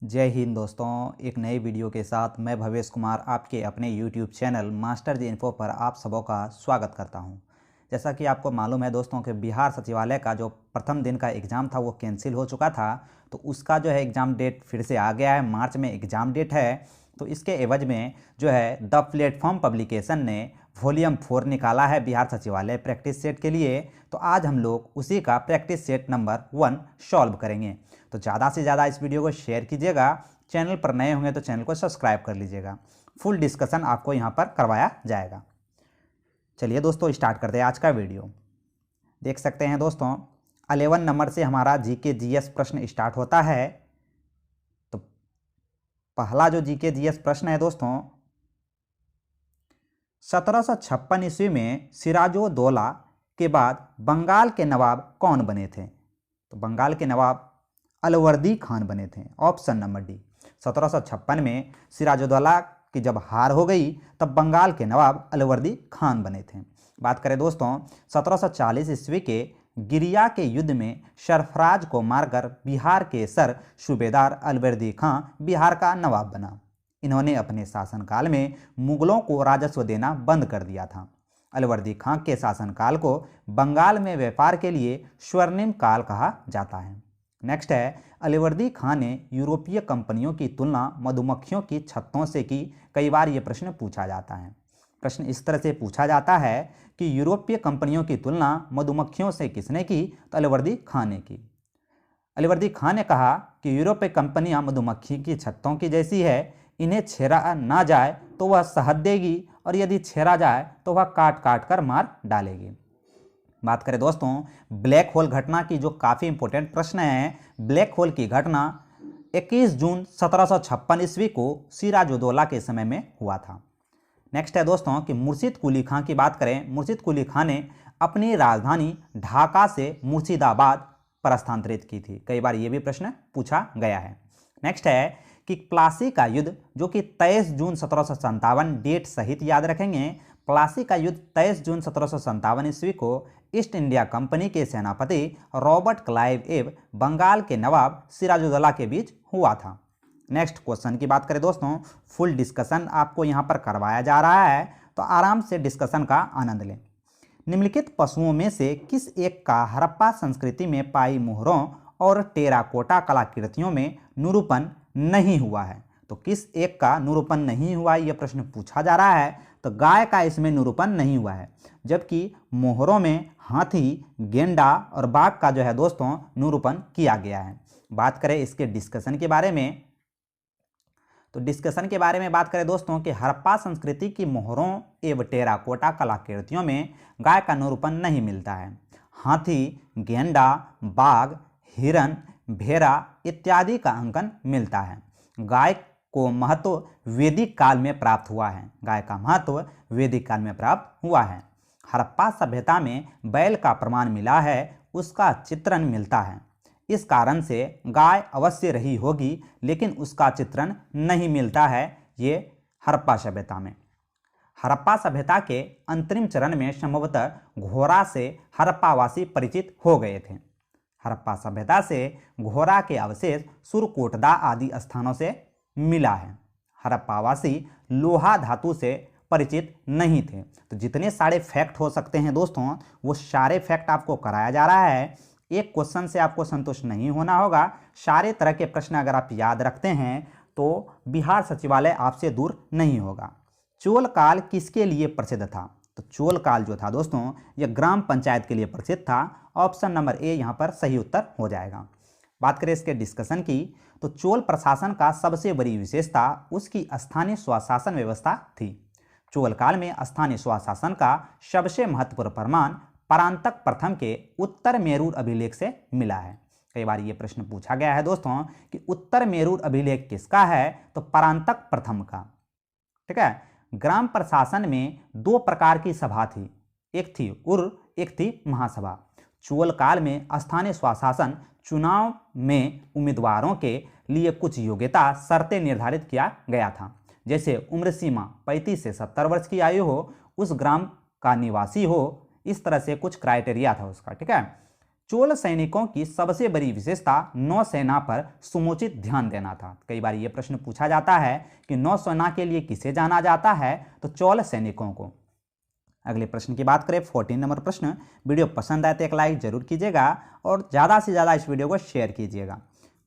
जय हिंद दोस्तों। एक नए वीडियो के साथ मैं भवेश कुमार आपके अपने YouTube चैनल मास्टर जी इन्फो पर आप सबों का स्वागत करता हूं। जैसा कि आपको मालूम है दोस्तों कि बिहार सचिवालय का जो प्रथम दिन का एग्ज़ाम था वो कैंसिल हो चुका था, तो उसका जो है एग्ज़ाम डेट फिर से आ गया है। मार्च में एग्ज़ाम डेट है। तो इसके एवज में जो है द प्लेटफॉर्म पब्लिकेशन ने वॉल्यूम 4 निकाला है बिहार सचिवालय प्रैक्टिस सेट के लिए। तो आज हम लोग उसी का प्रैक्टिस सेट नंबर 1 सॉल्व करेंगे। तो ज़्यादा से ज़्यादा इस वीडियो को शेयर कीजिएगा। चैनल पर नए होंगे तो चैनल को सब्सक्राइब कर लीजिएगा। फुल डिस्कशन आपको यहाँ पर करवाया जाएगा। चलिए दोस्तों स्टार्ट करते हैं आज का वीडियो। देख सकते हैं दोस्तों 11 नंबर से हमारा जीके जीएस प्रश्न स्टार्ट होता है। तो पहला जो जीके जीएस प्रश्न है दोस्तों, 1756 ईस्वी में सिराजुद्दौला के बाद बंगाल के नवाब कौन बने थे? तो बंगाल के नवाब अलवर्दी खान बने थे। Option number D. 1756 में सिराजुद्दौला की जब हार हो गई तब बंगाल के नवाब अलवर्दी खान बने थे। बात करें दोस्तों 1740 ईस्वी के गिरिया के युद्ध में सरफराज को मारकर बिहार के सर सूबेदार अलवर्दी खान बिहार का नवाब बना। इन्होंने अपने शासनकाल में मुगलों को राजस्व देना बंद कर दिया था। अलवर्दी खान के शासनकाल को बंगाल में व्यापार के लिए स्वर्णिम काल कहा जाता है। नेक्स्ट है, अलवर्दी खान ने यूरोपीय कंपनियों की तुलना मधुमक्खियों की छत्तों से की। कई बार ये प्रश्न पूछा जाता है। प्रश्न इस तरह से पूछा जाता है कि यूरोपीय कंपनियों की तुलना मधुमक्खियों से किसने की? तो अलवर्दी खान ने की। अलवर्दी खान ने कहा कि यूरोपीय कंपनियां मधुमक्खी की छत्तों की जैसी है, इन्हें छेड़ा ना जाए तो वह शहद देगी और यदि छेड़ा जाए तो वह काट काट कर मार डालेगी। बात करें दोस्तों ब्लैक होल घटना की, जो काफ़ी इंपॉर्टेंट प्रश्न है। ब्लैक होल की घटना 21 जून 1756 ईस्वी को सिराजुद्दौला के समय में हुआ था। नेक्स्ट है दोस्तों कि मुर्शिद कुली खां की बात करें। मुर्शिद कुली खां ने अपनी राजधानी ढाका से मुर्शिदाबाद पर स्थानांतरित की थी। कई बार ये भी प्रश्न पूछा गया है। नेक्स्ट है कि प्लासी का युद्ध, जो कि 23 जून 1757 डेट सहित याद रखेंगे। प्लासी का युद्ध 23 जून 1757 ईस्वी को ईस्ट इंडिया कंपनी के सेनापति रॉबर्ट क्लाइव एवं बंगाल के नवाब सिराजुद्दौला के बीच हुआ था। नेक्स्ट क्वेश्चन की बात करें दोस्तों, फुल डिस्कशन आपको यहाँ पर करवाया जा रहा है, तो आराम से डिस्कशन का आनंद लें। निम्नलिखित पशुओं में से किस एक का हड़प्पा संस्कृति में पाई मोहरों और टेराकोटा कलाकृतियों में निरूपण नहीं हुआ है? तो किस एक का निरूपण नहीं हुआ है, यह प्रश्न पूछा जा रहा है। तो गाय का इसमें निरूपण नहीं हुआ है, जबकि मोहरों में हाथी, गेंडा और बाघ का जो है दोस्तों निरूपण किया गया है। बात करें इसके डिस्कशन के बारे में, तो डिस्कशन के बारे में बात करें दोस्तों कि हड़प्पा संस्कृति की मोहरों एवं टेराकोटा कलाकृतियों में गाय का निरूपण नहीं मिलता है। हाथी, गेंडा, बाघ, हिरण, भेड़ा इत्यादि का अंकन मिलता है। गाय को महत्व वैदिक काल में प्राप्त हुआ है। गाय का महत्व वैदिक काल में प्राप्त हुआ है। हड़प्पा सभ्यता में बैल का प्रमाण मिला है, उसका चित्रण मिलता है। इस कारण से गाय अवश्य रही होगी, लेकिन उसका चित्रण नहीं मिलता है ये हड़प्पा सभ्यता में। हड़प्पा सभ्यता के अंतरिम चरण में संभवतः घोड़ा से हड़प्पावासी परिचित हो गए थे। हड़प्पा सभ्यता से घोड़ा के अवशेष सुरकोटदा आदि स्थानों से मिला है। हड़प्पावासी लोहा धातु से परिचित नहीं थे। तो जितने सारे फैक्ट हो सकते हैं दोस्तों, वो सारे फैक्ट आपको कराया जा रहा है। एक क्वेश्चन से आपको संतुष्ट नहीं होना होगा। सारे तरह के प्रश्न अगर आप याद रखते हैं तो बिहार सचिवालय आपसे दूर नहीं होगा। चोल काल किसके लिए प्रसिद्ध था? तो चोल काल जो था दोस्तों, यह ग्राम पंचायत के लिए प्रसिद्ध था। ऑप्शन नंबर ए यहाँ पर सही उत्तर हो जाएगा। बात करें इसके डिस्कशन की, तो चोल प्रशासन का सबसे बड़ी विशेषता उसकी स्थानीय स्वशासन व्यवस्था थी। चोल काल में स्थानीय स्वशासन का सबसे महत्वपूर्ण प्रमाण परांतक प्रथम के उत्तर मेरूर अभिलेख से मिला है। कई बार ये प्रश्न पूछा गया है दोस्तों कि उत्तर मेरूर अभिलेख किसका है? तो परांतक प्रथम का। ठीक है। ग्राम प्रशासन में दो प्रकार की सभा थी, एक थी उर, एक थी महासभा। चोल काल में स्थानीय स्वशासन चुनाव में उम्मीदवारों के लिए कुछ योग्यता शर्तें निर्धारित किया गया था, जैसे उम्र सीमा 35 से 70 वर्ष की आयु हो, उस ग्राम का निवासी हो, इस तरह से कुछ क्राइटेरिया था उसका। ठीक है। चोल सैनिकों की सबसे बड़ी विशेषता नौसेना पर समुचित ध्यान देना था। कई बार यह प्रश्न पूछा जाता है कि नौसेना के लिए किसे जाना जाता है, तो चोल सैनिकों को। अगले प्रश्न की बात करें, 14 नंबर प्रश्न। वीडियो पसंद आए तो एक लाइक जरूर कीजिएगा और ज़्यादा से ज़्यादा इस वीडियो को शेयर कीजिएगा।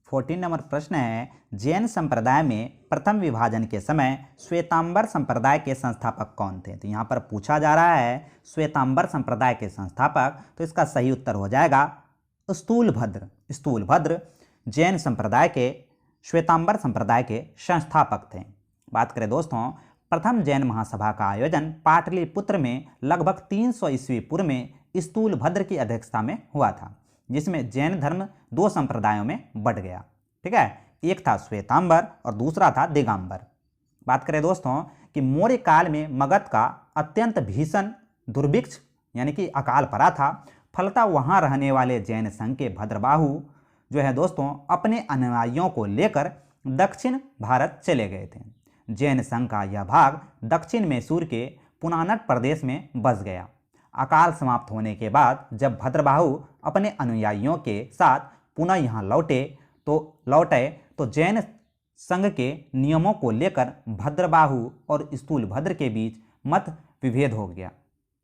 14 नंबर प्रश्न है, जैन संप्रदाय में प्रथम विभाजन के समय श्वेतांबर संप्रदाय के संस्थापक कौन थे? तो यहाँ पर पूछा जा रहा है श्वेतांबर संप्रदाय के संस्थापक, तो इसका सही उत्तर हो जाएगा स्थूलभद्र। स्थूलभद्र जैन संप्रदाय के श्वेतांबर संप्रदाय के संस्थापक थे। बात करें दोस्तों, प्रथम जैन महासभा का आयोजन पाटलिपुत्र में लगभग 300 ईस्वी पूर्व में स्थूलभद्र की अध्यक्षता में हुआ था, जिसमें जैन धर्म 2 संप्रदायों में बंट गया। ठीक है, एक था श्वेतांबर और दूसरा था दिगंबर। बात करें दोस्तों कि मौर्य काल में मगध का अत्यंत भीषण दुर्भिक्ष यानी कि अकाल पड़ा था। फलतः वहां रहने वाले जैन संघ के भद्रबाहु जो है दोस्तों अपने अनुयायियों को लेकर दक्षिण भारत चले गए थे। जैन संघ का यह भाग दक्षिण मैसूर के पुनानट प्रदेश में बस गया। अकाल समाप्त होने के बाद जब भद्रबाहु अपने अनुयायियों के साथ पुनः यहाँ लौटे तो जैन संघ के नियमों को लेकर भद्रबाहु और स्थूलभद्र के बीच मत विभेद हो गया।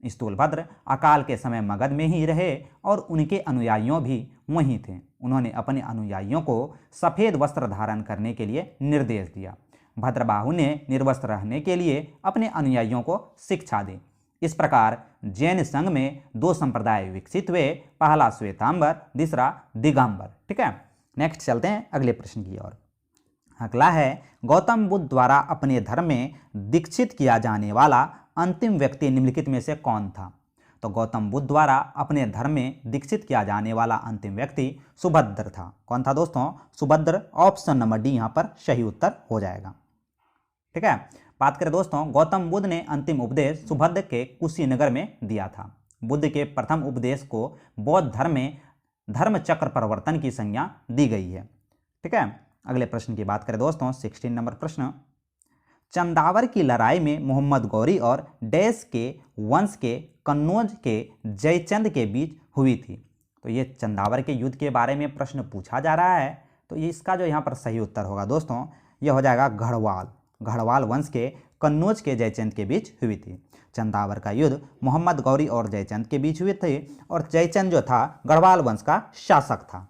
स्थूलभद्र अकाल के समय मगध में ही रहे और उनके अनुयायियों भी वहीं थे। उन्होंने अपने अनुयायियों को सफ़ेद वस्त्र धारण करने के लिए निर्देश दिया। भद्रबाहु ने निर्वस्त्र रहने के लिए अपने अनुयायियों को शिक्षा दी। इस प्रकार जैन संघ में 2 संप्रदाय विकसित हुए, पहला श्वेतांबर, दूसरा दिगंबर। ठीक है, नेक्स्ट चलते हैं अगले प्रश्न की ओर। अगला है, गौतम बुद्ध द्वारा अपने धर्म में दीक्षित किया जाने वाला अंतिम व्यक्ति निम्नलिखित में से कौन था? तो गौतम बुद्ध द्वारा अपने धर्म में दीक्षित किया जाने वाला अंतिम व्यक्ति सुभद्र था। कौन था दोस्तों? सुभद्र। ऑप्शन नंबर डी यहाँ पर सही उत्तर हो जाएगा। ठीक है, बात करें दोस्तों, गौतम बुद्ध ने अंतिम उपदेश सुभद्र के कुशीनगर में दिया था। बुद्ध के प्रथम उपदेश को बौद्ध धर्म में धर्म चक्र परिवर्तन की संज्ञा दी गई है। ठीक है, अगले प्रश्न की बात करें दोस्तों, 16 नंबर प्रश्न। चंदावर की लड़ाई में मोहम्मद गौरी और डैश के वंश के कन्नौज के जयचंद के बीच हुई थी। तो ये चंदावर के युद्ध के बारे में प्रश्न पूछा जा रहा है, तो ये इसका जो यहाँ पर सही उत्तर होगा दोस्तों, यह हो जाएगा गढ़वाल। गढ़वाल वंश के कन्नौज के जयचंद के बीच हुई थी। चंदावर का युद्ध मोहम्मद गौरी और जयचंद के बीच हुए थे और जयचंद जो था गढ़वाल वंश का शासक था।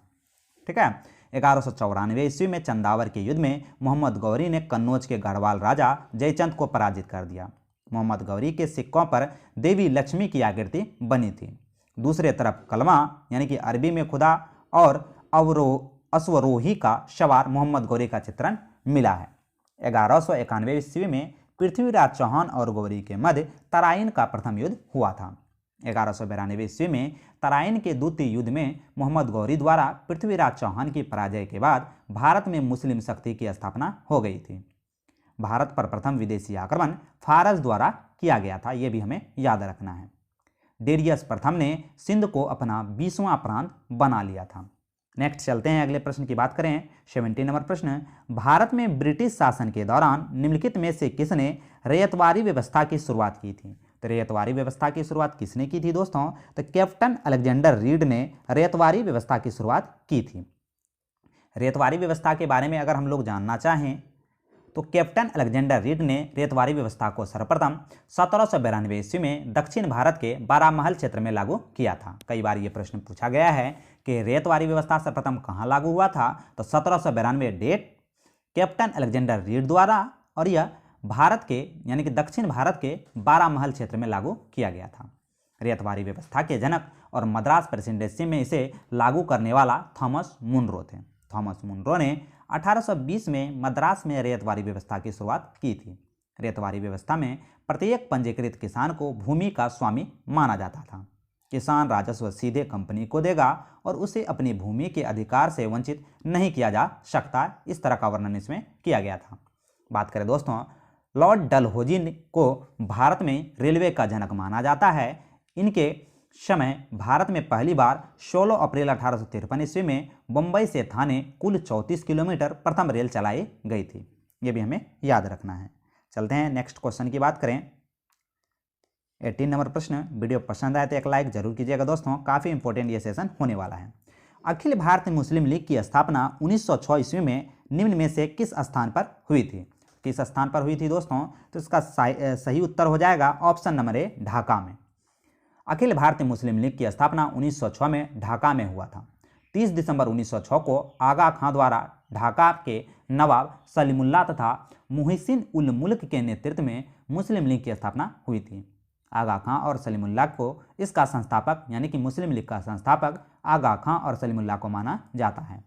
ठीक है, 1194 ईस्वी में चंदावर के युद्ध में मोहम्मद गौरी ने कन्नौज के गढ़वाल राजा जयचंद को पराजित कर दिया। मोहम्मद गौरी के सिक्कों पर देवी लक्ष्मी की आकृति बनी थी। दूसरे तरफ कलमा यानी कि अरबी में खुदा और अश्वरोही का सवार मोहम्मद गौरी का चित्रण मिला है। 1191 ईस्वी में पृथ्वीराज चौहान और गौरी के मध्य तराइन का प्रथम युद्ध हुआ था। 1192 ईस्वी में तराइन के द्वितीय युद्ध में मोहम्मद गौरी द्वारा पृथ्वीराज चौहान की पराजय के बाद भारत में मुस्लिम शक्ति की स्थापना हो गई थी। भारत पर प्रथम विदेशी आक्रमण फारस द्वारा किया गया था, यह भी हमें याद रखना है। डेरियस प्रथम ने सिंध को अपना 20वां प्रांत बना लिया था। नेक्स्ट चलते हैं अगले प्रश्न की बात करें, 17 नंबर प्रश्न। भारत में ब्रिटिश शासन के दौरान निम्नलिखित में से किसने रैयतवारी व्यवस्था की शुरुआत की थी? तो रैयतवारी व्यवस्था की शुरुआत किसने की थी दोस्तों? तो कैप्टन अलेक्जेंडर रीड ने रैयतवारी व्यवस्था की शुरुआत की थी। रैयतवारी व्यवस्था के बारे में अगर हम लोग जानना चाहें तो कैप्टन अलेक्जेंडर रीड ने रैयतवारी व्यवस्था को सर्वप्रथम 1792 ईस्वी में दक्षिण भारत के बारामहल क्षेत्र में लागू किया था। कई बार ये प्रश्न पूछा गया है कि रैयतवारी व्यवस्था सर्वप्रथम कहाँ लागू हुआ था? तो 1792 डेट कैप्टन अलेक्जेंडर रीड द्वारा, और यह भारत के यानी कि दक्षिण भारत के बारामहल क्षेत्र में लागू किया गया था। रैयतवारी व्यवस्था के जनक और मद्रास प्रेसिडेंसी में इसे लागू करने वाला थॉमस मुनरो थे। थॉमस मुनरो ने 1820 में मद्रास में रैयतवारी व्यवस्था की शुरुआत की थी। रैयतवारी व्यवस्था में प्रत्येक पंजीकृत किसान को भूमि का स्वामी माना जाता था। किसान राजस्व सीधे कंपनी को देगा और उसे अपनी भूमि के अधिकार से वंचित नहीं किया जा सकता, इस तरह का वर्णन इसमें किया गया था। बात करें दोस्तों, लॉर्ड डलहौजी को भारत में रेलवे का जनक माना जाता है। इनके समय भारत में पहली बार 16 अप्रैल 1853 ईस्वी में बम्बई से थाने कुल 34 किलोमीटर प्रथम रेल चलाई गई थी। ये भी हमें याद रखना है। चलते हैं नेक्स्ट क्वेश्चन की बात करें। 18 नंबर प्रश्न, वीडियो पसंद आए तो एक लाइक जरूर कीजिएगा दोस्तों, काफ़ी इंपॉर्टेंट ये सेशन होने वाला है। अखिल भारतीय मुस्लिम लीग की स्थापना 1906 ईस्वी में निम्न में से किस स्थान पर हुई थी? किस स्थान पर हुई थी दोस्तों? तो इसका सही उत्तर हो जाएगा ऑप्शन नंबर ए, ढाका में। अखिल भारतीय मुस्लिम लीग की स्थापना 1906 में ढाका में हुआ था। 30 दिसंबर 1906 को आगा खां द्वारा ढाका के नवाब सलीमुल्लाह तथा मुहसिन उल मुल्क के नेतृत्व में मुस्लिम लीग की स्थापना हुई थी। आगा खां और सलीमुल्लाह को इसका संस्थापक यानी कि मुस्लिम लीग का संस्थापक आगा खां और सलीमुल्लाह को माना जाता है।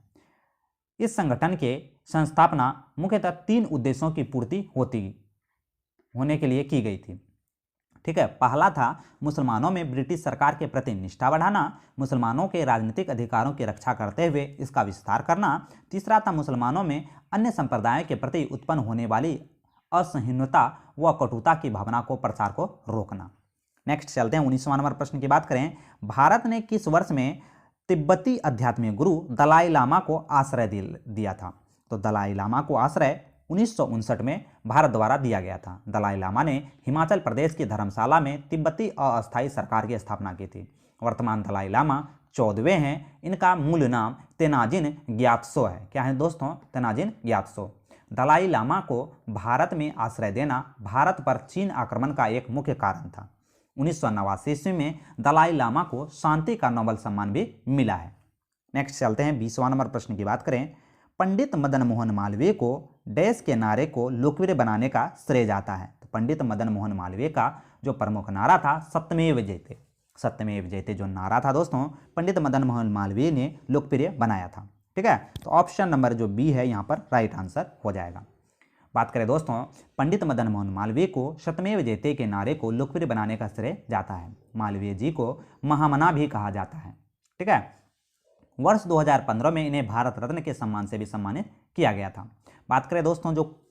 इस संगठन के संस्थापना मुख्यतः 3 उद्देश्यों की पूर्ति होने के लिए की गई थी। ठीक है, पहला था मुसलमानों में ब्रिटिश सरकार के प्रति निष्ठा बढ़ाना, मुसलमानों के राजनीतिक अधिकारों की रक्षा करते हुए इसका विस्तार करना। तीसरा था मुसलमानों में अन्य संप्रदायों के प्रति उत्पन्न होने वाली असहिष्णुता व कटुता की भावना को प्रसार को रोकना। नेक्स्ट चलते हैं 19वां नंबर प्रश्न की बात करें। भारत ने किस वर्ष में तिब्बती आध्यात्मिक गुरु दलाई लामा को आश्रय दिया था? तो दलाई लामा को आश्रय 1959 में भारत द्वारा दिया गया था। दलाई लामा ने हिमाचल प्रदेश की धर्मशाला में तिब्बती अस्थायी सरकार की स्थापना की थी। वर्तमान दलाई लामा 14वें हैं। इनका मूल नाम तेनाजिन ग्यात्सो है। क्या है दोस्तों? तेनाजिन ग्यात्सो। दलाई लामा को भारत में आश्रय देना भारत पर चीन आक्रमण का एक मुख्य कारण था। 1989 ईस्वी में दलाई लामा को शांति का नोबेल सम्मान भी मिला है। नेक्स्ट चलते हैं 20वां नंबर प्रश्न की बात करें। पंडित मदन मोहन मालवीय को डैश के नारे को लोकप्रिय बनाने का श्रेय जाता है? तो पंडित मदन मोहन मालवीय का जो प्रमुख नारा था सत्यमेव जयते, सत्यमेव जयते जो नारा था दोस्तों, पंडित मदन मोहन मालवीय ने लोकप्रिय बनाया था। ठीक है, तो ऑप्शन नंबर जो बी है यहाँ पर राइट आंसर हो जाएगा। बात करें दोस्तों, पंडित मदन मोहन मालवीय को सत्यमेव जयते के नारे को लोकप्रिय बनाने का श्रेय जाता है। मालवीय जी को महामना भी कहा जाता है। ठीक है, वर्ष 2015 में इन्हें भारत रत्न के सम्मान से भी सम्मानित किया गया था। बात करें दोस्तों जो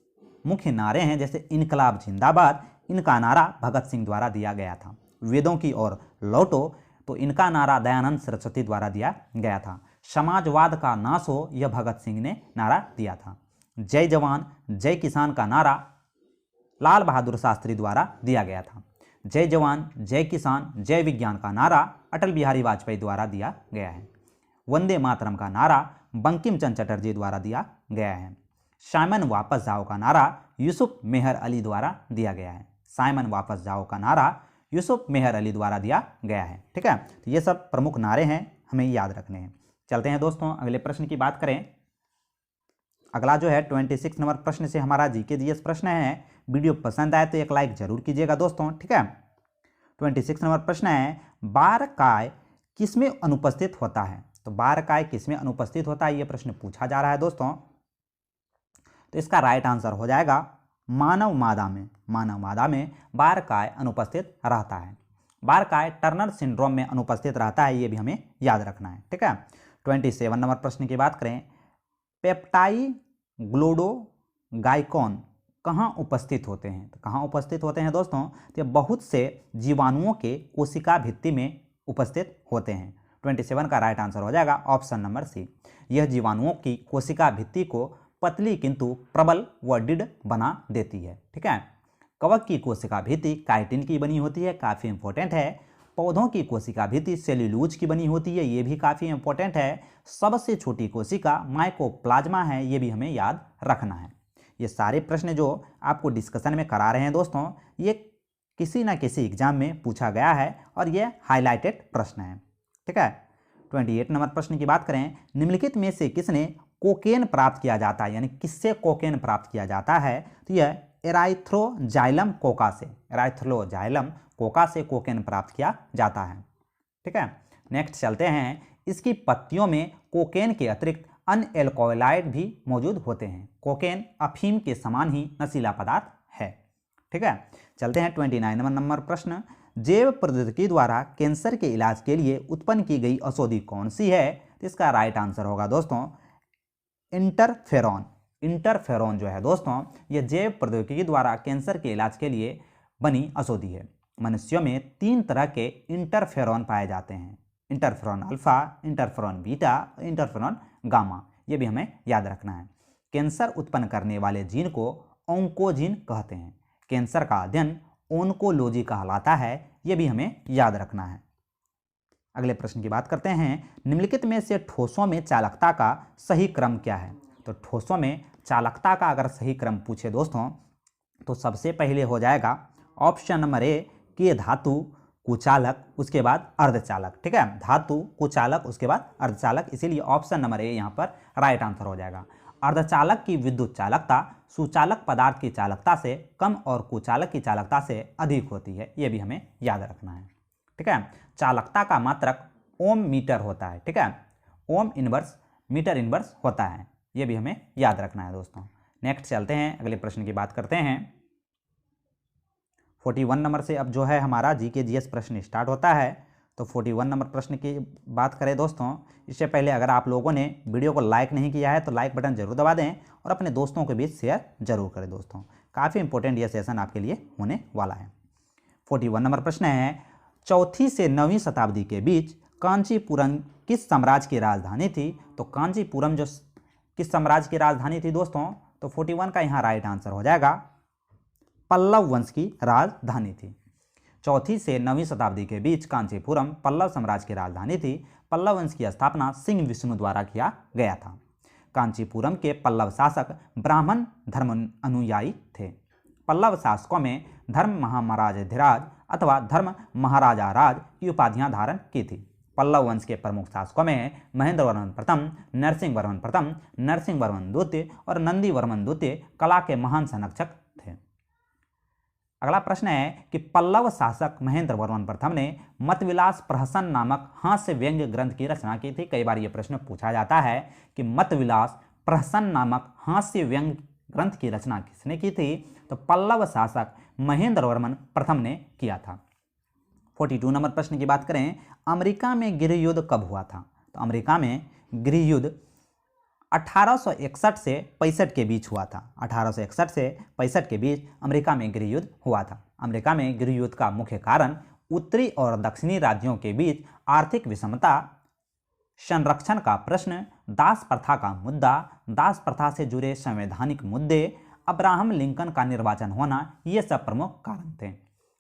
मुख्य नारे हैं, जैसे इनकलाब जिंदाबाद, इनका नारा भगत सिंह द्वारा दिया गया था। वेदों की ओर लौटो, तो इनका नारा दयानंद सरस्वती द्वारा दिया गया था। समाजवाद का नाश हो, यह भगत सिंह ने नारा दिया था। जय जवान जय किसान का नारा लाल बहादुर शास्त्री द्वारा दिया गया था। जय जवान जय किसान जय विज्ञान का नारा अटल बिहारी वाजपेयी द्वारा दिया गया है। वंदे मातरम का नारा बंकिम चंद्र चटर्जी द्वारा दिया गया है। साइमन वापस जाओ का नारा यूसुफ मेहर अली द्वारा दिया गया है। साइमन वापस जाओ का नारा यूसुफ मेहर अली द्वारा दिया गया है। ठीक है, तो ये सब प्रमुख नारे हैं, हमें याद रखने हैं। चलते हैं दोस्तों अगले प्रश्न की बात करें। अगला जो है 26 नंबर प्रश्न से हमारा जीके जीएस प्रश्न है। वीडियो पसंद आए तो एक लाइक जरूर कीजिएगा दोस्तों। ठीक है, 26 नंबर प्रश्न है, बार काय किसमें अनुपस्थित होता है? तो बार काय किसमें अनुपस्थित होता है, यह प्रश्न पूछा जा रहा है दोस्तों। तो इसका राइट आंसर हो जाएगा मानव मादा में। मानव मादा में बार काय अनुपस्थित रहता है। बार काय टर्नर सिंड्रोम में अनुपस्थित रहता है, ये भी हमें याद रखना है। ठीक है, 27 नंबर प्रश्न की बात करें। पेप्टाइग्लोडोगाइकॉन कहाँ उपस्थित होते हैं? तो कहाँ उपस्थित होते हैं दोस्तों? तो बहुत से जीवाणुओं के कोशिका भित्ति में उपस्थित होते हैं। 27 का राइट आंसर हो जाएगा ऑप्शन नंबर सी। यह जीवाणुओं की कोशिका भित्ति को पतली किंतु प्रबल व दृढ़ बना देती है। ठीक है, कवक की कोशिका भित्ति काइटिन की बनी होती है, काफ़ी इंपॉर्टेंट है। पौधों की कोशिका भित्ति सेल्यूलोज की बनी होती है, ये भी काफ़ी इंपॉर्टेंट है। सबसे छोटी कोशिका माइकोप्लाज्मा है, ये भी हमें याद रखना है। ये सारे प्रश्न जो आपको डिस्कशन में करा रहे हैं दोस्तों, ये किसी न किसी एग्जाम में पूछा गया है और ये हाईलाइटेड प्रश्न है। ठीक है, 28 नंबर प्रश्न की बात करें। निम्नलिखित में से किसने कोकेन प्राप्त किया जाता है, यानी किससे कोकेन प्राप्त किया जाता है? तो यह एराइथ्रोजाइलम कोका से, एराइथ्रोजाइलम कोका से कोकेन प्राप्त किया जाता है। ठीक है, नेक्स्ट चलते हैं। इसकी पत्तियों में कोकेन के अतिरिक्त अन्य एल्कोहलाइड भी मौजूद होते हैं। कोकेन अफीम के समान ही नशीला पदार्थ है। ठीक है, चलते हैं 29 नंबर प्रश्न। जैव प्रौद्योगिकी द्वारा कैंसर के इलाज के लिए उत्पन्न की गई औषधि कौन सी है? तो इसका राइट आंसर होगा दोस्तों इंटरफेरॉन। इंटरफेरॉन जो है दोस्तों, यह जैव प्रौद्योगिकी द्वारा कैंसर के इलाज के लिए बनी औषधि है। मनुष्यों में 3 तरह के इंटरफेरॉन पाए जाते हैं, interferon alpha, interferon beta, interferon gamma, ये भी हमें याद रखना है। कैंसर उत्पन्न करने वाले जीन को ऑन्कोजीन कहते हैं। कैंसर का अध्ययन ओन्कोलॉजी कहलाता है। ये भी हमें याद रखना है। अगले प्रश्न की बात करते हैं, निम्नलिखित में से ठोसों में चालकता का सही क्रम क्या है। तो ठोसों में चालकता का अगर सही क्रम पूछे दोस्तों तो सबसे पहले हो जाएगा ऑप्शन नंबर ए कि धातु कुचालक उसके बाद अर्धचालक। ठीक है, धातु कुचालक उसके बाद अर्धचालक, इसीलिए ऑप्शन नंबर ए यहाँ पर राइट आंसर हो जाएगा। अर्धचालक की विद्युत चालकता सुचालक पदार्थ की चालकता से कम और कुचालक की चालकता से अधिक होती है, ये भी हमें याद रखना है। ठीक है, चालकता का मात्रक ओम मीटर होता है। ठीक है, ओम इनवर्स मीटर इनवर्स होता है, ये भी हमें याद रखना है दोस्तों। नेक्स्ट चलते हैं, अगले प्रश्न की बात करते हैं। 41 नंबर से अब जो है हमारा जीके जीएस प्रश्न स्टार्ट होता है। तो 41 नंबर प्रश्न की बात करें दोस्तों, इससे पहले अगर आप लोगों ने वीडियो को लाइक नहीं किया है तो लाइक बटन जरूर दबा दें और अपने दोस्तों के बीच शेयर जरूर करें दोस्तों, काफ़ी इंपॉर्टेंट ये सेशन आपके लिए होने वाला है। 41 नंबर प्रश्न है, चौथी से 9वीं शताब्दी के बीच कांचीपुरम किस साम्राज्य की राजधानी थी। तो कांचीपुरम जो किस साम्राज्य की राजधानी थी दोस्तों, तो 41 का यहाँ राइट आंसर हो जाएगा पल्लव वंश की राजधानी थी। चौथी से 9वीं शताब्दी के बीच कांचीपुरम पल्लव साम्राज्य की राजधानी थी। पल्लव वंश की स्थापना सिंह विष्णु द्वारा किया गया था। कांचीपुरम के पल्लव शासक ब्राह्मण धर्म अनुयायी थे। पल्लव शासकों में धर्म महाराजाधिराज अथवा धर्म महाराजा राज की उपाधियां धारण की थी। पल्लव वंश के प्रमुख शासकों में महेंद्र वर्मन प्रथम, नरसिंह वर्मन प्रथम, नरसिंह वर्मन द्वितीय और नंदी वर्मन द्वितीय कला के महान संरक्षक थे। अगला प्रश्न है कि पल्लव शासक महेंद्र वर्मन प्रथम ने मतविलास प्रहसन नामक हास्य व्यंग्य ग्रंथ की रचना की थी। कई बार यह प्रश्न पूछा जाता है कि मतविलास प्रहसन नामक हास्य व्यंग्य ग्रंथ की रचना किसने की थी। तो पल्लव शासक महेंद्र वर्मन प्रथम ने किया था। 42 नंबर प्रश्न की बात करें, अमेरिका में गृह युद्ध कब हुआ था। तो अमेरिका में गृह युद्ध 1861 से 65 के बीच हुआ था। 1861 से 65 के बीच अमेरिका में गृह युद्ध हुआ था। अमेरिका में गृह युद्ध का मुख्य कारण उत्तरी और दक्षिणी राज्यों के बीच आर्थिक विषमता, संरक्षण का प्रश्न, दास प्रथा का मुद्दा, दास प्रथा से जुड़े संवैधानिक मुद्दे, अब्राहम लिंकन का निर्वाचन होना, ये सब प्रमुख कारण थे।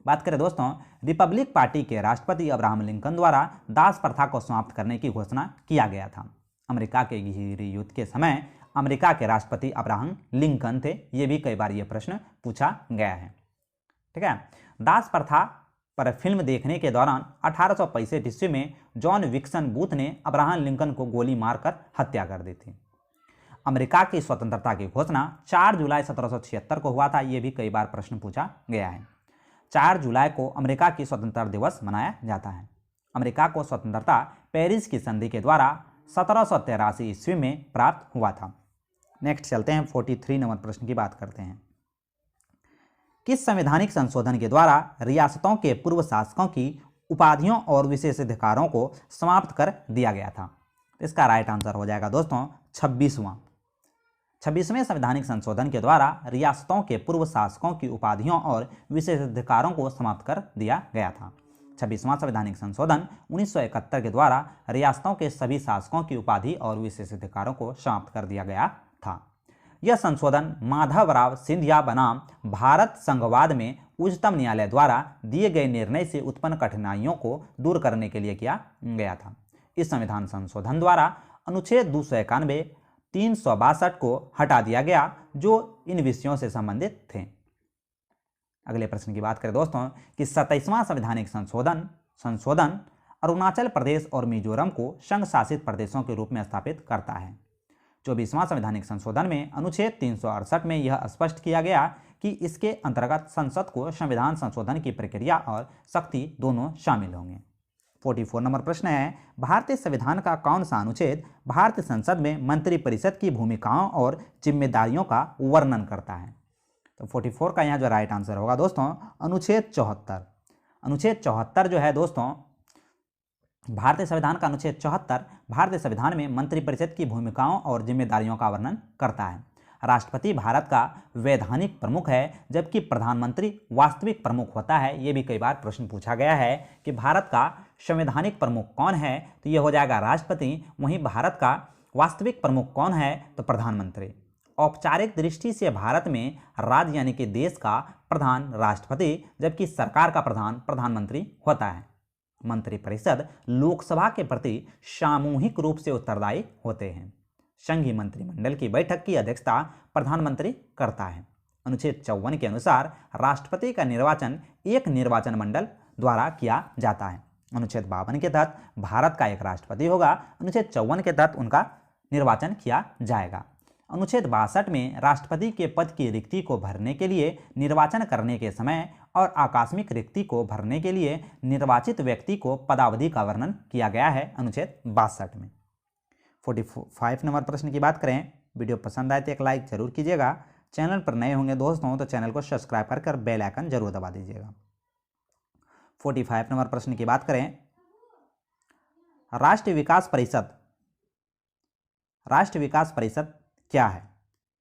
बात करें दोस्तों, रिपब्लिक पार्टी के राष्ट्रपति अब्राहम लिंकन द्वारा दास प्रथा को समाप्त करने की घोषणा किया गया था। अमेरिका के गृह युद्ध के समय अमेरिका के राष्ट्रपति अब्राहम लिंकन थे। ये भी कई बार ये प्रश्न पूछा गया है। ठीक है, दास प्रथा पर फिल्म देखने के दौरान 1865 ईस्वी में जॉन विक्सन बूथ ने अब्राहम लिंकन को गोली मारकर हत्या कर दी थी। अमेरिका की स्वतंत्रता की घोषणा 4 जुलाई 1776 को हुआ था। ये भी कई बार प्रश्न पूछा गया है। 4 जुलाई को अमेरिका की स्वतंत्रता दिवस मनाया जाता है। अमेरिका को स्वतंत्रता पेरिस की संधि के द्वारा 1783 ईस्वी में प्राप्त हुआ था। नेक्स्ट चलते हैं, 43 नंबर प्रश्न की बात करते हैं। किस संवैधानिक संशोधन के द्वारा रियासतों के पूर्व शासकों की उपाधियों और विशेषाधिकारों को समाप्त कर दिया गया था। इसका राइट आंसर हो जाएगा दोस्तों 26वें संवैधानिक संशोधन के द्वारा रियासतों के पूर्व शासकों की उपाधियों और विशेषाधिकारों को समाप्त कर दिया गया था। 26वां संवैधानिक संशोधन 1971 के द्वारा रियासतों के सभी शासकों की उपाधि और विशेषाधिकारों को समाप्त कर दिया गया था। यह संशोधन माधवराव सिंधिया बनाम भारत संघवाद में उच्चतम न्यायालय द्वारा दिए गए निर्णय से उत्पन्न कठिनाइयों को दूर करने के लिए किया गया था। इस संविधान संशोधन द्वारा अनुच्छेद 291, 362 को हटा दिया गया जो इन विषयों से संबंधित थे। अगले प्रश्न की बात करें दोस्तों कि 27वां संवैधानिक संशोधन अरुणाचल प्रदेश और मिजोरम को संघ शासित प्रदेशों के रूप में स्थापित करता है। 24वां संवैधानिक संशोधन में अनुच्छेद 368 में यह स्पष्ट किया गया कि इसके अंतर्गत संसद को संविधान संशोधन की प्रक्रिया और शक्ति दोनों शामिल होंगे। 44 नंबर प्रश्न है, भारतीय संविधान का कौन सा अनुच्छेद भारतीय संसद में मंत्रिपरिषद की भूमिकाओं और जिम्मेदारियों का वर्णन करता है। तो 44 का यहाँ जो राइट आंसर होगा दोस्तों अनुच्छेद 74। अनुच्छेद 74 जो है दोस्तों भारतीय संविधान का अनुच्छेद 74 भारतीय संविधान में मंत्रिपरिषद की भूमिकाओं और जिम्मेदारियों का वर्णन करता है। राष्ट्रपति भारत का वैधानिक प्रमुख है जबकि प्रधानमंत्री वास्तविक प्रमुख होता है। ये भी कई बार प्रश्न पूछा गया है कि भारत का संवैधानिक प्रमुख कौन है, तो ये हो जाएगा राष्ट्रपति। वहीं भारत का वास्तविक प्रमुख कौन है, तो प्रधानमंत्री। औपचारिक दृष्टि से भारत में राज्य यानी कि देश का प्रधान राष्ट्रपति, जबकि सरकार का प्रधान प्रधानमंत्री होता है। मंत्रिपरिषद लोकसभा के प्रति सामूहिक रूप से उत्तरदायी होते हैं। संघीय मंत्रिमंडल की बैठक की अध्यक्षता प्रधानमंत्री करता है। अनुच्छेद 54 के अनुसार राष्ट्रपति का निर्वाचन एक निर्वाचन मंडल द्वारा किया जाता है। अनुच्छेद 52 के तहत भारत का एक राष्ट्रपति होगा। अनुच्छेद 54 के तहत उनका निर्वाचन किया जाएगा। अनुच्छेद 62 में राष्ट्रपति के पद की रिक्ति को भरने के लिए निर्वाचन करने के समय और आकस्मिक रिक्ति को भरने के लिए निर्वाचित व्यक्ति को पदावधि का वर्णन किया गया है अनुच्छेद 62 में। 45 नंबर प्रश्न की बात करें। वीडियो पसंद आए तो एक लाइक जरूर कीजिएगा। चैनल पर नए होंगे दोस्तों तो चैनल को सब्सक्राइब कर बेल आइकन जरूर दबा दीजिएगा। 45 नंबर प्रश्न की बात करें। राष्ट्रीय विकास परिषद क्या है?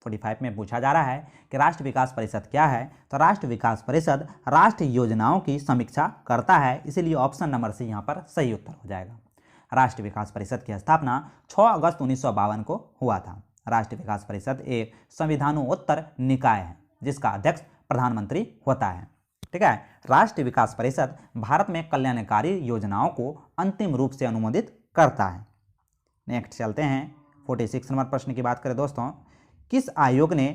45 में पूछा जा रहा है कि राष्ट्रीय विकास परिषद क्या है। तो राष्ट्रीय विकास परिषद राष्ट्रीय योजनाओं की समीक्षा करता है, इसीलिए ऑप्शन नंबर सी यहाँ पर सही उत्तर हो जाएगा। राष्ट्रीय विकास परिषद की स्थापना 6 अगस्त 1952 को हुआ था। राष्ट्रीय विकास परिषद एक संविधानोत्तर निकाय है जिसका अध्यक्ष प्रधानमंत्री होता है। ठीक है, राष्ट्रीय विकास परिषद भारत में कल्याणकारी योजनाओं को अंतिम रूप से अनुमोदित करता है। नेक्स्ट चलते हैं 46 नंबर प्रश्न की बात करें दोस्तों। किस आयोग ने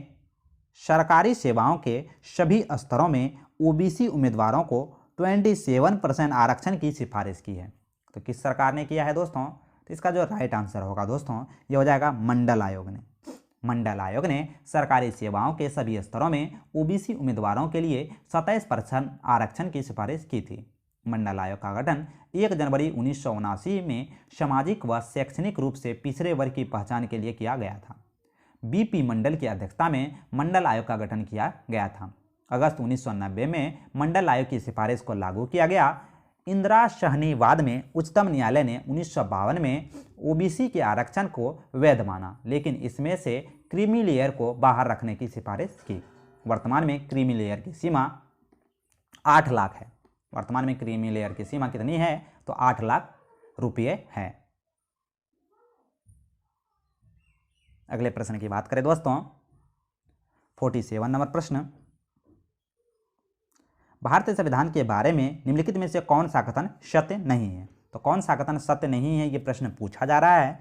सरकारी सेवाओं के सभी स्तरों में ओबीसी उम्मीदवारों को 27% आरक्षण की सिफारिश की है? तो किस सरकार ने किया है दोस्तों? तो इसका जो राइट आंसर होगा दोस्तों ये हो जाएगा मंडल आयोग ने। मंडल आयोग ने सरकारी सेवाओं के सभी स्तरों में ओबीसी उम्मीदवारों के लिए 27% आरक्षण की सिफारिश की थी। मंडल आयोग का गठन 1 जनवरी 1979 में सामाजिक व शैक्षणिक रूप से पिछड़े वर्ग की पहचान के लिए किया गया था। बीपी मंडल की अध्यक्षता में मंडल आयोग का गठन किया गया था। अगस्त 1990 में मंडल आयोग की सिफारिश को लागू किया गया। इंदिरा सहनीवाद में उच्चतम न्यायालय ने 1952 में ओबीसी के आरक्षण को वैध माना, लेकिन इसमें से क्रीमी लेयर को बाहर रखने की सिफारिश की। वर्तमान में क्रीमी लेयर की सीमा 8 लाख है। वर्तमान में क्रीमी लेयर की सीमा कितनी है? तो 8 लाख रुपये है। अगले प्रश्न की बात करें दोस्तों 47 नंबर प्रश्न। भारतीय संविधान के बारे में निम्नलिखित में से कौन सा कथन सत्य नहीं है? तो कौन सा कथन सत्य नहीं है ये प्रश्न पूछा जा रहा है।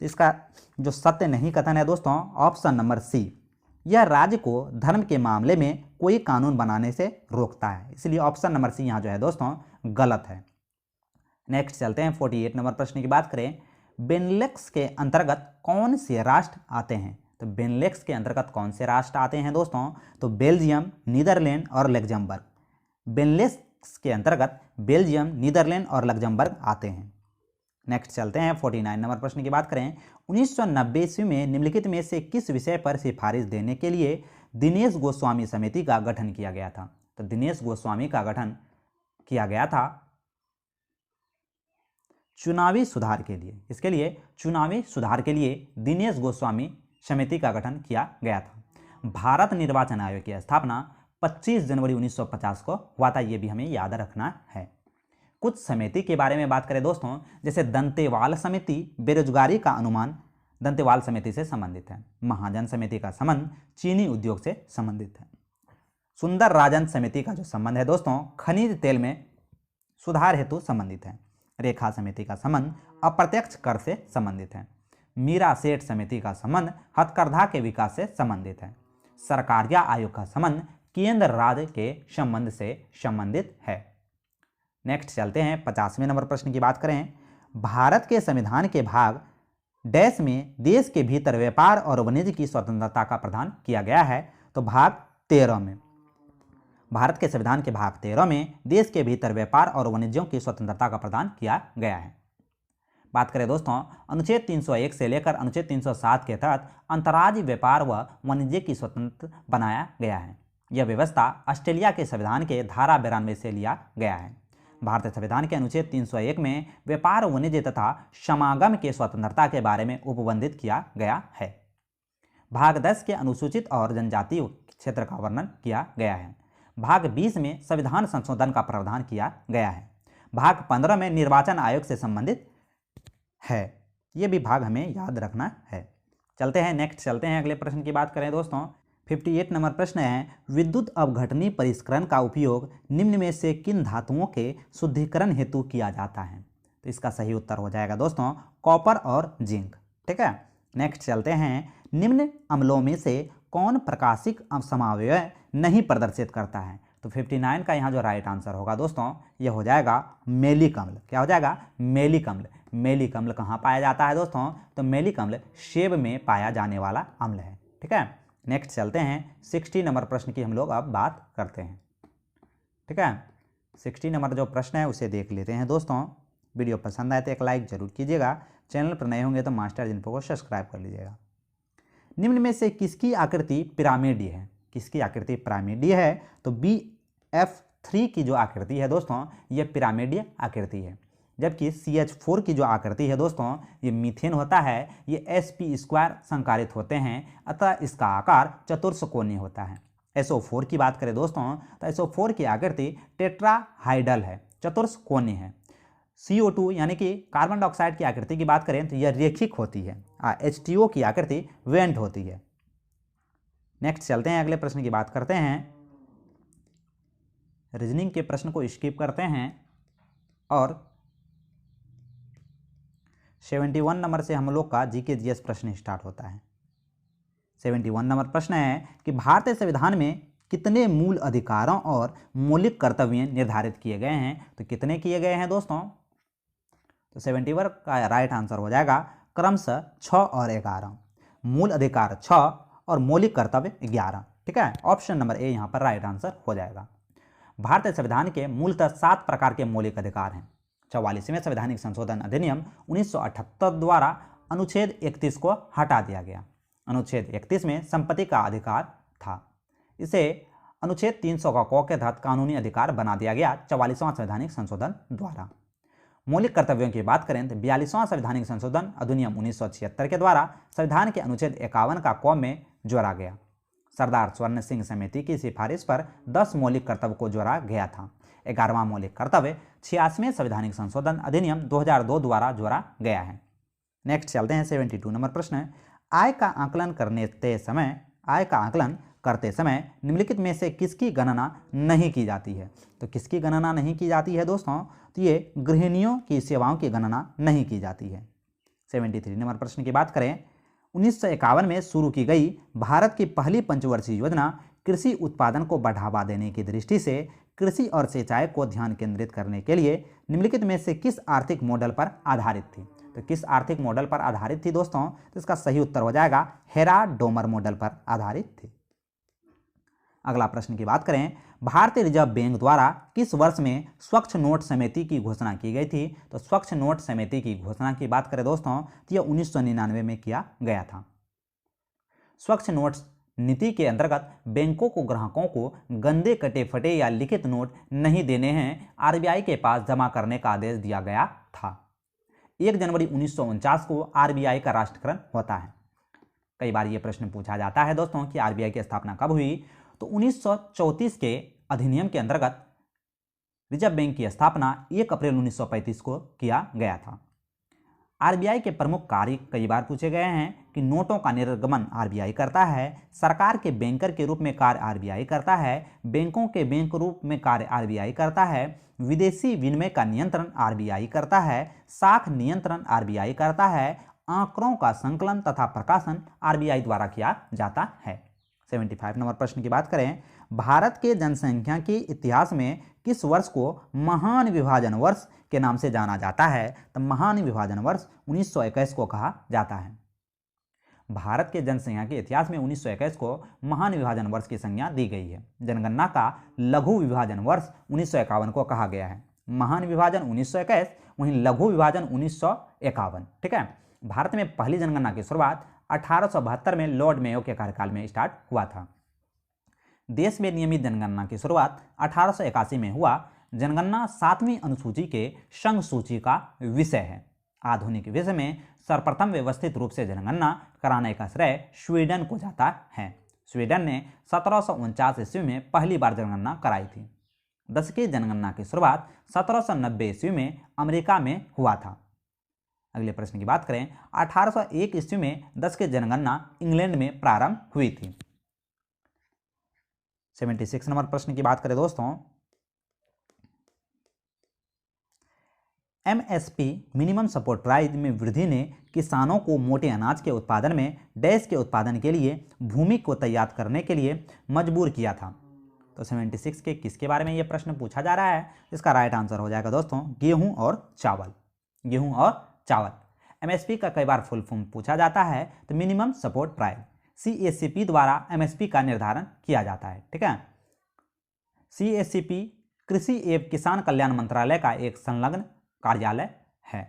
तो इसका जो सत्य नहीं कथन है दोस्तों ऑप्शन नंबर सी, यह राज्य को धर्म के मामले में कोई कानून बनाने से रोकता है, इसलिए ऑप्शन नंबर सी यहाँ जो है दोस्तों गलत है। नेक्स्ट चलते हैं 48 नंबर प्रश्न की बात करें। बेनलेक्स के अंतर्गत कौन से राष्ट्र आते हैं? तो बेनलेक्स के अंतर्गत कौन से राष्ट्र आते हैं दोस्तों? तो बेल्जियम, नीदरलैंड और लग्जमबर्ग। बेनलेक्स के अंतर्गत बेल्जियम, नीदरलैंड और लग्जमबर्ग आते हैं। नेक्स्ट चलते हैं 49 नंबर प्रश्न की बात करें। 1990 ईस्वी में निम्नलिखित में से किस विषय पर सिफारिश देने के लिए दिनेश गोस्वामी समिति का गठन किया गया था? तो दिनेश गोस्वामी का गठन किया गया था चुनावी सुधार के लिए। इसके लिए चुनावी सुधार के लिए दिनेश गोस्वामी समिति का गठन किया गया था। भारत निर्वाचन आयोग की स्थापना 25 जनवरी 1950 को हुआ था, ये भी हमें याद रखना है। कुछ समिति के बारे में बात करें दोस्तों, जैसे दंतेवाल समिति बेरोजगारी का अनुमान दंतेवाल समिति से संबंधित है। महाजन समिति का संबंध चीनी उद्योग से संबंधित है। सुंदर राजन समिति का जो संबंध है दोस्तों खनिज तेल में सुधार हेतु संबंधित है। रेखा समिति का संबंध अप्रत्यक्ष कर से संबंधित है। मीरा सेठ समिति का संबंध हथकरघा के विकास से संबंधित है। सरकारिया आयोग का संबंध केंद्र राज्य के संबंध से संबंधित है। नेक्स्ट चलते हैं 50वें नंबर प्रश्न की बात करें। भारत के संविधान के भाग डैश में देश के भीतर व्यापार और वाणिज्य की स्वतंत्रता का प्रावधान किया गया है? तो भाग 13 में। भारत के संविधान के भाग 13 में देश के भीतर व्यापार और वाणिज्यों की स्वतंत्रता का प्रावधान किया गया है। बात करें दोस्तों अनुच्छेद 301 से लेकर अनुच्छेद 307 के तहत अंतर्राज्यीय व्यापार व वाणिज्य की स्वतंत्र बनाया गया है। यह व्यवस्था ऑस्ट्रेलिया के संविधान के धारा 92 से लिया गया है। भारतीय संविधान के अनुच्छेद 301 में व्यापार, वाणिज्य तथा समागम के स्वतंत्रता के बारे में उपबंधित किया गया है। भाग 10 के अनुसूचित और जनजातीय क्षेत्र का वर्णन किया गया है। भाग 20 में संविधान संशोधन का प्रावधान किया गया है। भाग 15 में निर्वाचन आयोग से संबंधित है। ये भी भाग हमें याद रखना है। चलते हैं नेक्स्ट, चलते हैं अगले प्रश्न की बात करें दोस्तों। 58 नंबर प्रश्न है, विद्युत अवघटनी परिष्करण का उपयोग निम्न में से किन धातुओं के शुद्धिकरण हेतु किया जाता है? तो इसका सही उत्तर हो जाएगा दोस्तों कॉपर और जिंक। ठीक है, नेक्स्ट चलते हैं, निम्न अम्लों में से कौन प्रकाशिक समावयव नहीं प्रदर्शित करता है? तो 59 का यहाँ जो राइट आंसर होगा दोस्तों ये हो जाएगा मेलिक अम्ल। क्या हो जाएगा? मेलिक अम्ल। मेलिक अम्ल कहाँ पाया जाता है दोस्तों? तो मेलिक अम्ल सेब में पाया जाने वाला अम्ल है। ठीक है, नेक्स्ट चलते हैं 60 नंबर प्रश्न की हम लोग अब बात करते हैं। ठीक है, 60 नंबर जो प्रश्न है उसे देख लेते हैं दोस्तों। वीडियो पसंद आए तो एक लाइक जरूर कीजिएगा, चैनल पर नए होंगे तो मास्टर इन्फो को सब्सक्राइब कर लीजिएगा। निम्न में से किसकी आकृति पिरामिड है? किसकी आकृति पिरामिडीय है? तो BF3 की जो आकृति है दोस्तों ये पिरामिडीय आकृति है, जबकि CH4 की जो आकृति है दोस्तों ये मीथेन होता है, ये sp² संकारित होते हैं, अतः इसका आकार चतुर्षकोणीय होता है। SO4 की बात करें दोस्तों तो SO4 की आकृति टेट्राहाइडल है, चतुर्षकोणीय है। CO2 यानी कि कार्बन डाइऑक्साइड की आकृति की बात करें तो यह रेखिक होती है। H2O की आकृति वेंट होती है। नेक्स्ट चलते हैं अगले प्रश्न की बात करते हैं। रीजनिंग के प्रश्न को स्किप करते हैं और 71 नंबर से हम लोग का GK GS प्रश्न स्टार्ट होता है। 71 नंबर प्रश्न है कि भारतीय संविधान में कितने मूल अधिकारों और मौलिक कर्तव्य निर्धारित किए गए हैं? तो कितने किए गए हैं दोस्तों? तो 71 का राइट आंसर हो जाएगा क्रमशः 6 और 11। मूल अधिकार 6 और मौलिक कर्तव्य 11। ठीक है, ऑप्शन नंबर ए यहाँ पर राइट आंसर हो जाएगा। भारतीय संविधान के मूलतः 7 प्रकार के मौलिक अधिकार हैं। 44वें संवैधानिक संशोधन अधिनियम 1978 द्वारा अनुच्छेद 31 को हटा दिया गया। अनुच्छेद 31 में संपत्ति का अधिकार था, इसे अनुच्छेद 300 का क के तहत कानूनी अधिकार बना दिया गया 44वां संवैधानिक संशोधन द्वारा। मौलिक कर्तव्यों की बात करें तो 42वां संवैधानिक संशोधन अधिनियम 1976 के द्वारा संविधान के अनुच्छेद 51 का क में जोड़ा गया। सरदार स्वर्ण सिंह समिति की सिफारिश पर 10 मौलिक कर्तव्य को जोड़ा गया था। 11वां मौलिक कर्तव्य 86वें संवैधानिक संशोधन अधिनियम 2002 द्वारा जोड़ा गया है। नेक्स्ट चलते हैं 72 नंबर प्रश्न। आय का आकलन करते समय निम्नलिखित में से किसकी गणना नहीं की जाती है? तो किसकी गणना नहीं की जाती है दोस्तों? तो ये गृहिणियों की सेवाओं की गणना नहीं की जाती है। 73 नंबर प्रश्न की बात करें, 1951 में शुरू की गई भारत की पहली पंचवर्षीय योजना कृषि उत्पादन को बढ़ावा देने की दृष्टि से कृषि और सिंचाई को ध्यान केंद्रित करने के लिए निम्नलिखित में से किस आर्थिक मॉडल पर आधारित थी? तो किस आर्थिक मॉडल पर आधारित थी दोस्तों? तो इसका सही उत्तर हो जाएगा हेरा-डोमर मॉडल पर आधारित थी। अगला प्रश्न की बात करें, भारतीय रिजर्व बैंक द्वारा किस वर्ष में स्वच्छ नोट समिति की घोषणा की गई थी? तो स्वच्छ नोट समिति की घोषणा की बात करें दोस्तों तो यह 1999 में किया गया था। स्वच्छ नोट नीति के अंतर्गत बैंकों को ग्राहकों को गंदे कटे फटे या लिखित नोट नहीं देने हैं RBI के पास जमा करने का आदेश दिया गया था। 1 जनवरी 1949 को RBI का राष्ट्रीयकरण होता है। कई बार यह प्रश्न पूछा जाता है दोस्तों कि RBI की स्थापना कब हुई? तो 1934 के अधिनियम के अंतर्गत रिजर्व बैंक की स्थापना 1 अप्रैल 1935 को किया गया था। RBI के प्रमुख कार्य कई बार पूछे गए हैं कि नोटों का निर्गमन RBI करता है, सरकार के बैंकर के रूप में कार्य RBI करता है, बैंकों के बैंक रूप में कार्य RBI करता है, विदेशी विनिमय का नियंत्रण RBI करता है, साख नियंत्रण RBI करता है, आंकड़ों का संकलन तथा प्रकाशन RBI द्वारा किया जाता है। 75 नंबर प्रश्न की बात करें, भारत के जनसंख्या के इतिहास में किस वर्ष को महान विभाजन वर्ष के नाम से जाना जाता है? तो महान विभाजन वर्ष 1921 को कहा जाता है। भारत के जनसंख्या के इतिहास में 1921 को महान विभाजन वर्ष की संज्ञा दी गई है। जनगणना का लघु विभाजन वर्ष 1951 को कहा गया है। महान विभाजन 1921, वहीं लघु विभाजन 1951। ठीक है, भारत में पहली जनगणना की शुरुआत 1872 में लॉर्ड मेयो के कार्यकाल में स्टार्ट हुआ था। देश में नियमित जनगणना की शुरुआत 1881 में हुआ। जनगणना 7वीं अनुसूची के संघ सूची का विषय है। आधुनिक विश्व में सर्वप्रथम व्यवस्थित रूप से जनगणना कराने का श्रेय स्वीडन को जाता है। स्वीडन ने 1749 ईस्वी में पहली बार जनगणना कराई थी। दशकीय जनगणना की शुरुआत 1790 ईस्वी में अमेरिका में हुआ था। अगले प्रश्न की बात करें, 1801 ईस्वी में 10 की जनगणना इंग्लैंड में प्रारंभ हुई थी। 76 नंबर प्रश्न की बात करें दोस्तों, एमएसपी मिनिमम सपोर्ट प्राइस में वृद्धि ने किसानों को मोटे अनाज के उत्पादन में डैश के उत्पादन के लिए भूमि को तैयार करने के लिए मजबूर किया था। तो 76 के किसके बारे में यह प्रश्न पूछा जा रहा है? इसका राइट आंसर हो जाएगा दोस्तों गेहूं और चावल। गेहूं और चावल। एमएसपी का कई बार फुल फॉर्म पूछा जाता है, तो मिनिमम सपोर्ट प्राइस, सीएससीपी द्वारा एमएसपी का निर्धारण किया जाता है। ठीक है, सीएससीपी कृषि एवं किसान कल्याण मंत्रालय का एक संलग्न कार्यालय है।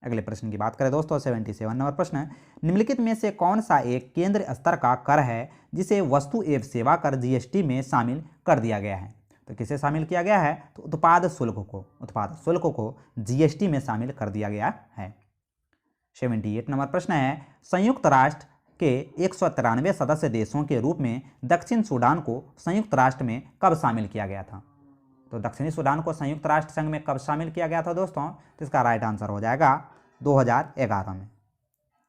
अगले प्रश्न की बात करें दोस्तों, 77 नंबर प्रश्न है, निम्नलिखित में से कौन सा एक केंद्र स्तर का कर है जिसे वस्तु एवं सेवा कर जीएसटी में शामिल कर दिया गया है? तो किसे शामिल किया गया है? तो उत्पाद शुल्क को जीएसटी में शामिल कर दिया गया है। 78 नंबर प्रश्न है, संयुक्त राष्ट्र के 193 सदस्य देशों के रूप में दक्षिण सूडान को संयुक्त राष्ट्र में कब शामिल किया गया था? तो दक्षिणी सूडान को संयुक्त राष्ट्र संघ में कब शामिल किया गया था दोस्तों? तो इसका राइट आंसर हो जाएगा 2011 में।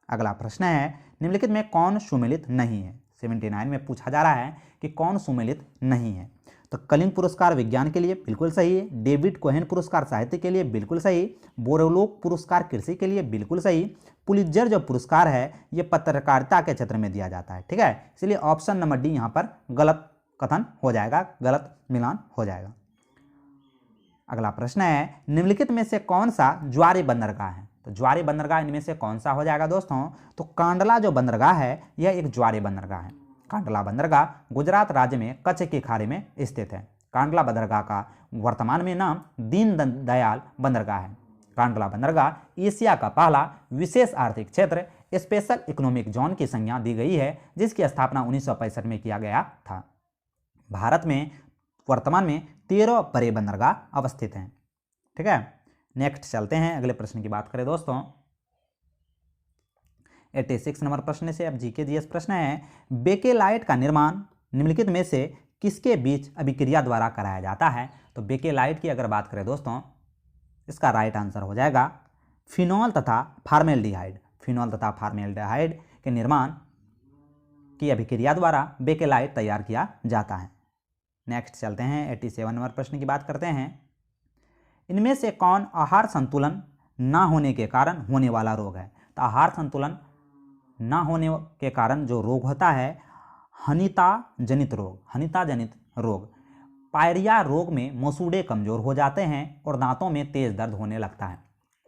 अगला प्रश्न है, निम्नलिखित में कौन सुमेलित नहीं है? 79 में पूछा जा रहा है कि कौन सुमेलित नहीं है। तो कलिंग पुरस्कार विज्ञान के लिए बिल्कुल सही है, डेविड कोहेन पुरस्कार साहित्य के लिए बिल्कुल सही, बोरलोग पुरस्कार कृषि के लिए बिल्कुल सही, पुलित्जर जो पुरस्कार है ये पत्रकारिता के क्षेत्र में दिया जाता है। ठीक है, इसलिए ऑप्शन नंबर डी यहाँ पर गलत कथन हो जाएगा, गलत मिलान हो जाएगा। अगला प्रश्न है, निम्नलिखित में से कौन सा ज्वारी बंदरगाह है? तो ज्वारी बंदरगाह इनमें से कौन सा हो जाएगा दोस्तों? तो कांडला जो बंदरगाह है यह एक ज्वारी बंदरगाह है। कांडला बंदरगाह गुजरात राज्य में कच्छ की खाड़ी में स्थित है। कांडला बंदरगाह का वर्तमान में नाम दीन दयाल बंदरगाह है। कांडला बंदरगाह एशिया का पहला विशेष आर्थिक क्षेत्र स्पेशल इकोनॉमिक जोन की संज्ञा दी गई है, जिसकी स्थापना 1965 में किया गया था। भारत में वर्तमान में 13 बड़े बंदरगाह अवस्थित हैं। ठीक है, नेक्स्ट चलते हैं, अगले प्रश्न की बात करें दोस्तों। 86 नंबर प्रश्न से अब जीके जीएस प्रश्न है, बेकेलाइट का निर्माण निम्नलिखित में से किसके बीच अभिक्रिया द्वारा कराया जाता है? तो बेकेलाइट की अगर बात करें दोस्तों, इसका राइट आंसर हो जाएगा फिनॉल तथा फार्मेल्डिहाइड। फिनॉल तथा फार्मेल्डिहाइड के निर्माण की अभिक्रिया द्वारा बेकेलाइट तैयार किया जाता है। नेक्स्ट चलते हैं, 87 नंबर प्रश्न की बात करते हैं, इनमें से कौन आहार संतुलन ना होने के कारण होने वाला रोग है? तो आहार संतुलन ना होने के कारण जो रोग होता है हनिता जनित रोग। पायरिया रोग में मसूड़े कमजोर हो जाते हैं और दांतों में तेज दर्द होने लगता है।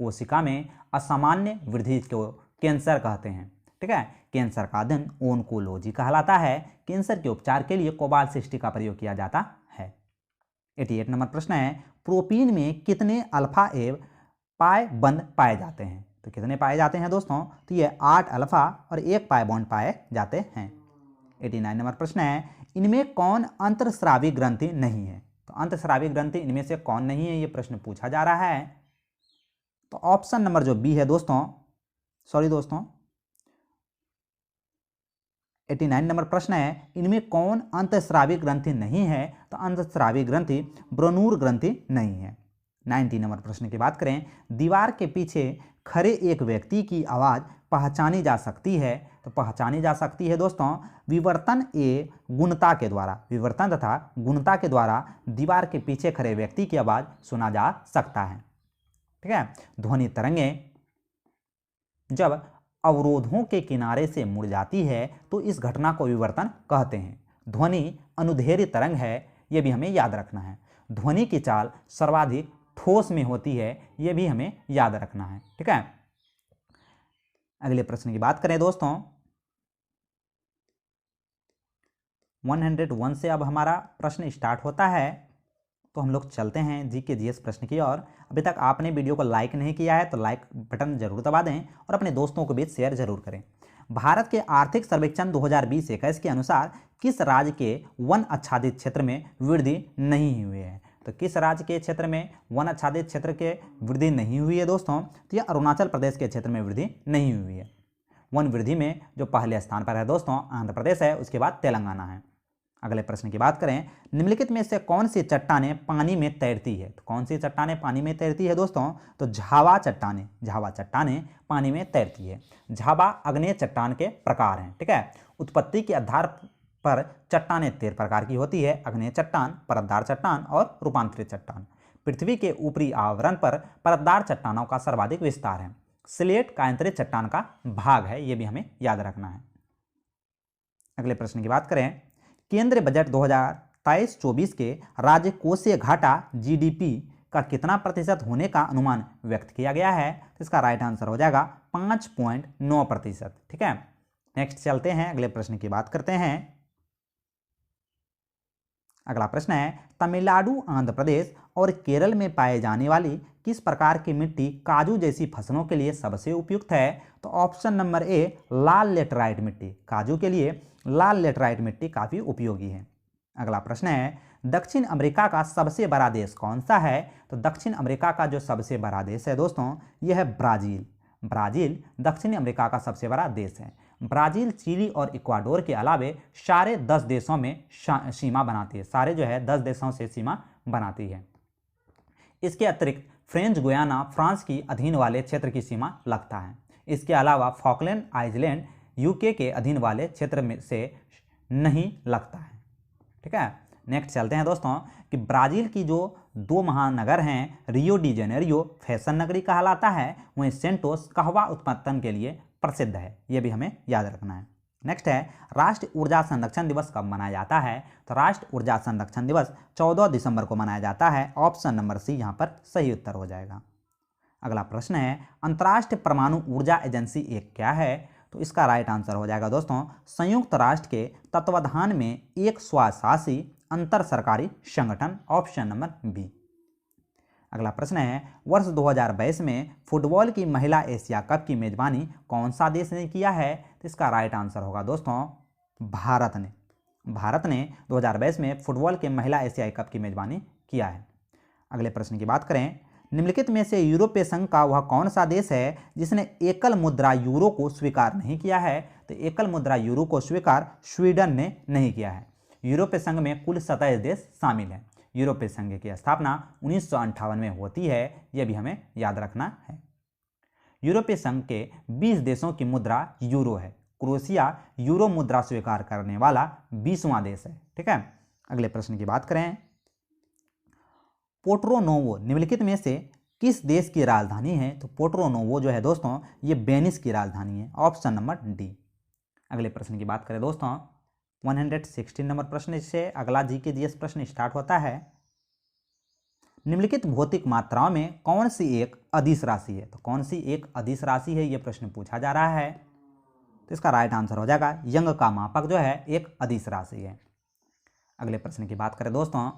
कोशिका में असामान्य वृद्धि को कैंसर कहते हैं। ठीक है, कैंसर का अध्ययन ओन्कोलॉजी कहलाता है। कैंसर के उपचार के लिए कोबालसिस्टी का प्रयोग किया जाता है। 88 नंबर प्रश्न है, प्रोटीन में कितने अल्फा एवं पाई बंद पाए जाते हैं? तो कितने पाए जाते हैं दोस्तों? तो ये 8 अल्फा और 1 पाई बॉन्ड पाए जाते हैं। 89 नंबर प्रश्न है, इनमें कौन अंतरस्रावी ग्रंथि नहीं है? तो अंतरस्रावी ग्रंथि इनमें से कौन नहीं है, ये प्रश्न पूछा जा रहा है। तो ऑप्शन नंबर जो बी है दोस्तों, 89 नंबर प्रश्न है, इनमें कौन अंतस्रावी ग्रंथि नहीं है? तो अंतस्रावी ग्रंथि ब्रोनूर ग्रंथि नहीं है। 90 नंबर प्रश्न की बात करें, दीवार के पीछे खड़े एक व्यक्ति की आवाज़ पहचानी जा सकती है। तो पहचानी जा सकती है दोस्तों विवर्तन तथा गुणता के द्वारा दीवार के पीछे खड़े व्यक्ति की आवाज़ सुना जा सकता है। ठीक है, ध्वनि तरंगें जब अवरोधों के किनारे से मुड़ जाती है तो इस घटना को विवर्तन कहते हैं। ध्वनि अनुदैर्ध्य तरंग है, यह भी हमें याद रखना है। ध्वनि की चाल सर्वाधिक ठोस में होती है, यह भी हमें याद रखना है। ठीक है, अगले प्रश्न की बात करें दोस्तों, 101 से अब हमारा प्रश्न स्टार्ट होता है। तो हम लोग चलते हैं जीके जीएस प्रश्न की ओर। अभी तक आपने वीडियो को लाइक नहीं किया है तो लाइक बटन जरूर दबा दें और अपने दोस्तों के बीच शेयर जरूर करें। भारत के आर्थिक सर्वेक्षण 2020-21 के अनुसार किस राज्य के वन आच्छादित क्षेत्र में वृद्धि नहीं हुई है? तो किस राज्य के क्षेत्र में वन आच्छादित क्षेत्र के वृद्धि नहीं हुई है दोस्तों? तो यह अरुणाचल प्रदेश के क्षेत्र में वृद्धि नहीं हुई है। वन वृद्धि में जो पहले स्थान पर है दोस्तों आंध्र प्रदेश है, उसके बाद तेलंगाना है। अगले प्रश्न की बात करें, निम्नलिखित में से कौन सी चट्टानें पानी में तैरती है? तो कौन सी चट्टानें पानी में तैरती है दोस्तों? तो झावा चट्टानें पानी में तैरती है। झावा अग्नेय चट्टान के प्रकार हैं, ठीक है। उत्पत्ति के आधार पर चट्टानें 13 प्रकार की होती है: अग्नेय चट्टान, परतदार चट्टान और रूपांतरित चट्टान। पृथ्वी के ऊपरी आवरण पर परतदार चट्टानों का सर्वाधिक विस्तार है। स्लेट कायांतरित चट्टान का भाग है, ये भी हमें याद रखना है। अगले प्रश्न की बात करें, केंद्रीय बजट 2023-24 के राज्य कोषीय घाटा जीडीपी का कितना प्रतिशत होने का अनुमान व्यक्त किया गया है? तो इसका राइट आंसर हो जाएगा 5.9%, ठीक है। नेक्स्ट चलते हैं, अगले प्रश्न की बात करते हैं। अगला प्रश्न है, तमिलनाडु, आंध्र प्रदेश और केरल में पाए जाने वाली किस प्रकार की मिट्टी काजू जैसी फसलों के लिए सबसे उपयुक्त है? तो option number A Lal laterite मिट्टी, काजू के लिए लाल लेटराइट मिट्टी काफ़ी उपयोगी है। अगला प्रश्न है, दक्षिण अमेरिका का सबसे बड़ा देश कौन सा है? तो दक्षिण अमेरिका का जो सबसे बड़ा देश है दोस्तों, यह है ब्राज़ील। ब्राज़ील दक्षिण अमेरिका का सबसे बड़ा देश है। ब्राज़ील चिली और इक्वाडोर के अलावे सारे 10 देशों में सीमा बनाती है, सारे जो है 10 देशों से सीमा बनाती है। इसके अतिरिक्त फ्रेंच गुयाना फ्रांस की अधीन वाले क्षेत्र की सीमा लगता है। इसके अलावा फॉकलैंड आइलैंड यूके के अधीन वाले क्षेत्र में से नहीं लगता है, ठीक है। नेक्स्ट चलते हैं दोस्तों कि ब्राज़ील की जो 2 महानगर हैं, रियो डी जेनेरियो फैशन नगरी कहलाता है, वहीं सेंटोस कहवा उत्पादन के लिए प्रसिद्ध है, ये भी हमें याद रखना है। नेक्स्ट है, राष्ट्रीय ऊर्जा संरक्षण दिवस कब मनाया जाता है? तो राष्ट्रीय ऊर्जा संरक्षण दिवस 14 दिसंबर को मनाया जाता है। ऑप्शन नंबर सी यहाँ पर सही उत्तर हो जाएगा। अगला प्रश्न है, अंतर्राष्ट्रीय परमाणु ऊर्जा एजेंसी एक क्या है? तो इसका राइट आंसर हो जाएगा दोस्तों, संयुक्त राष्ट्र के तत्वाधान में एक स्वशासी अंतर सरकारी संगठन। Option number B. अगला प्रश्न है, वर्ष 2022 में फुटबॉल की महिला एशिया कप की मेजबानी कौन सा देश ने किया है? तो इसका राइट आंसर होगा दोस्तों भारत ने। भारत ने 2022 में फुटबॉल के महिला एशियाई कप की मेजबानी किया है। अगले प्रश्न की बात करें, निम्नलिखित में से यूरोपीय संघ का वह कौन सा देश है जिसने एकल मुद्रा यूरो को स्वीकार नहीं किया है? तो एकल मुद्रा यूरो को स्वीकार स्वीडन ने नहीं किया है। यूरोपीय संघ में कुल 27 देश शामिल हैं। यूरोपीय संघ की स्थापना 1958 में होती है, यह भी हमें याद रखना है। यूरोपीय संघ के 20 देशों की मुद्रा यूरो है। क्रोएशिया यूरो मुद्रा स्वीकार करने वाला 20वां देश है, ठीक है। अगले प्रश्न की बात करें, पोर्टो नोवो निम्नलिखित में से किस देश की राजधानी है? तो पोर्टो नोवो जो है दोस्तों, ये वेनिस की राजधानी है। Option number D. अगले प्रश्न की बात करें दोस्तों, 116 नंबर प्रश्न से अगला जीके जीएस प्रश्न स्टार्ट होता है। निम्नलिखित भौतिक मात्राओं में कौन सी एक अदिश राशि है? तो कौन सी एक अदिश राशि है, यह प्रश्न पूछा जा रहा है। तो इसका राइट आंसर हो जाएगा यंग का मापक जो है एक अदिश राशि है। अगले प्रश्न की बात करें दोस्तों,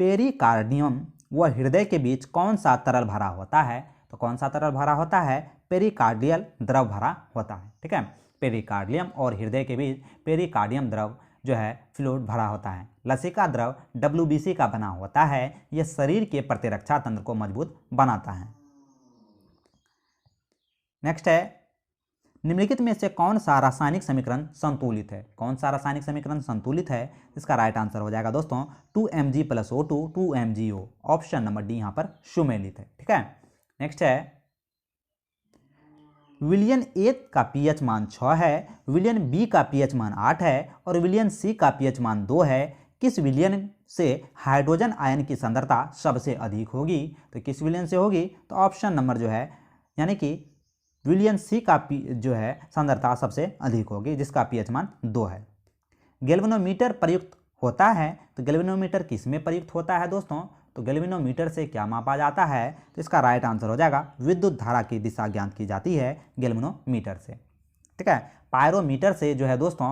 पेरिकार्डियम व हृदय के बीच कौन सा तरल भरा होता है? तो कौन सा तरल भरा होता है? पेरिकार्डियल द्रव भरा होता है, ठीक है। पेरिकार्डियम और हृदय के बीच पेरिकार्डियम द्रव जो है फ्लूइड भरा होता है। लसिका द्रव WBC का बना होता है। यह शरीर के प्रतिरक्षा तंत्र को मजबूत बनाता है। नेक्स्ट है, निम्नलिखित में से कौन सा रासायनिक समीकरण संतुलित है? कौन सा रासायनिक समीकरण संतुलित है? इसका राइट आंसर हो जाएगा दोस्तों 2Mg + O2 2MgO। Option number D यहाँ पर सुमेलित है, ठीक है। नेक्स्ट है, विलियन ए का pH मान 6 है, विलियन बी का pH मान 8 है और विलियन सी का pH मान 2 है। किस विलियन से हाइड्रोजन आयन की सांद्रता सबसे अधिक होगी? तो किस विलियन से होगी? तो ऑप्शन नंबर जो है यानी कि विलियन सी का जो है सांद्रता सबसे अधिक होगी, जिसका pH मान 2 है। गैल्वेनोमीटर प्रयुक्त होता है, तो गैल्वेनोमीटर किस में प्रयुक्त होता है दोस्तों? तो गैल्वेनोमीटर से क्या मापा जाता है? तो इसका राइट आंसर हो जाएगा विद्युत धारा की दिशा ज्ञात की जाती है गैल्वेनोमीटर से, ठीक है। पायरोमीटर से जो है दोस्तों,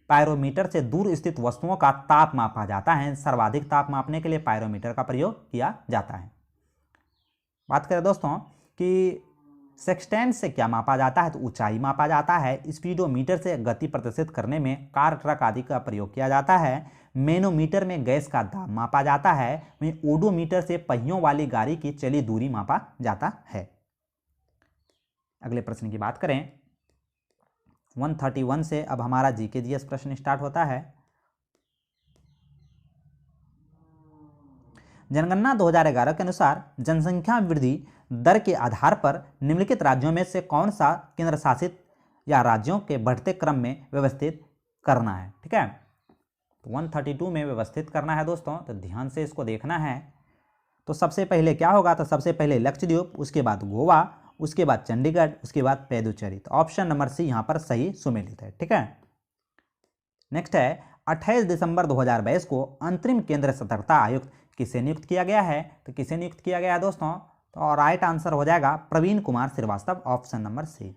पायरोमीटर से दूर स्थित वस्तुओं का ताप मापा जाता है। सर्वाधिक ताप मापने के लिए पायरोमीटर का प्रयोग किया जाता है। बात करें दोस्तों कि सेक्सटेंट से क्या मापा जाता है? तो ऊंचाई मापा जाता है। स्पीडोमीटर से गति प्रदर्शित करने में कार, ट्रक आदि का प्रयोग किया जाता है। मैनोमीटर में गैस का दाब मापा जाता है। वहीं ओडोमीटर से पहियों वाली गाड़ी की चली दूरी मापा जाता है। अगले प्रश्न की बात करें, 131 से अब हमारा जीके जीएस प्रश्न स्टार्ट होता है। जनगणना 2011 के अनुसार जनसंख्या वृद्धि दर के आधार पर निम्नलिखित राज्यों में से कौन सा केंद्र शासित या राज्यों के बढ़ते क्रम में व्यवस्थित करना है। ठीक है, तो 132 में व्यवस्थित करना है दोस्तों, तो ध्यान से इसको देखना है। तो सबसे पहले क्या होगा, तो सबसे पहले लक्षद्वीप, उसके बाद गोवा, उसके बाद चंडीगढ़, उसके बाद पुडुचेरी। तो ऑप्शन नंबर सी यहाँ पर सही सुमेलित है। ठीक है, नेक्स्ट है 28 दिसंबर 2022 को अंतरिम केंद्र सतर्कता आयुक्त किसे नियुक्त किया गया है। तो किसे नियुक्त किया गया है दोस्तों, तो राइट आंसर हो जाएगा Praveen Kumar Shrivastava, option number C.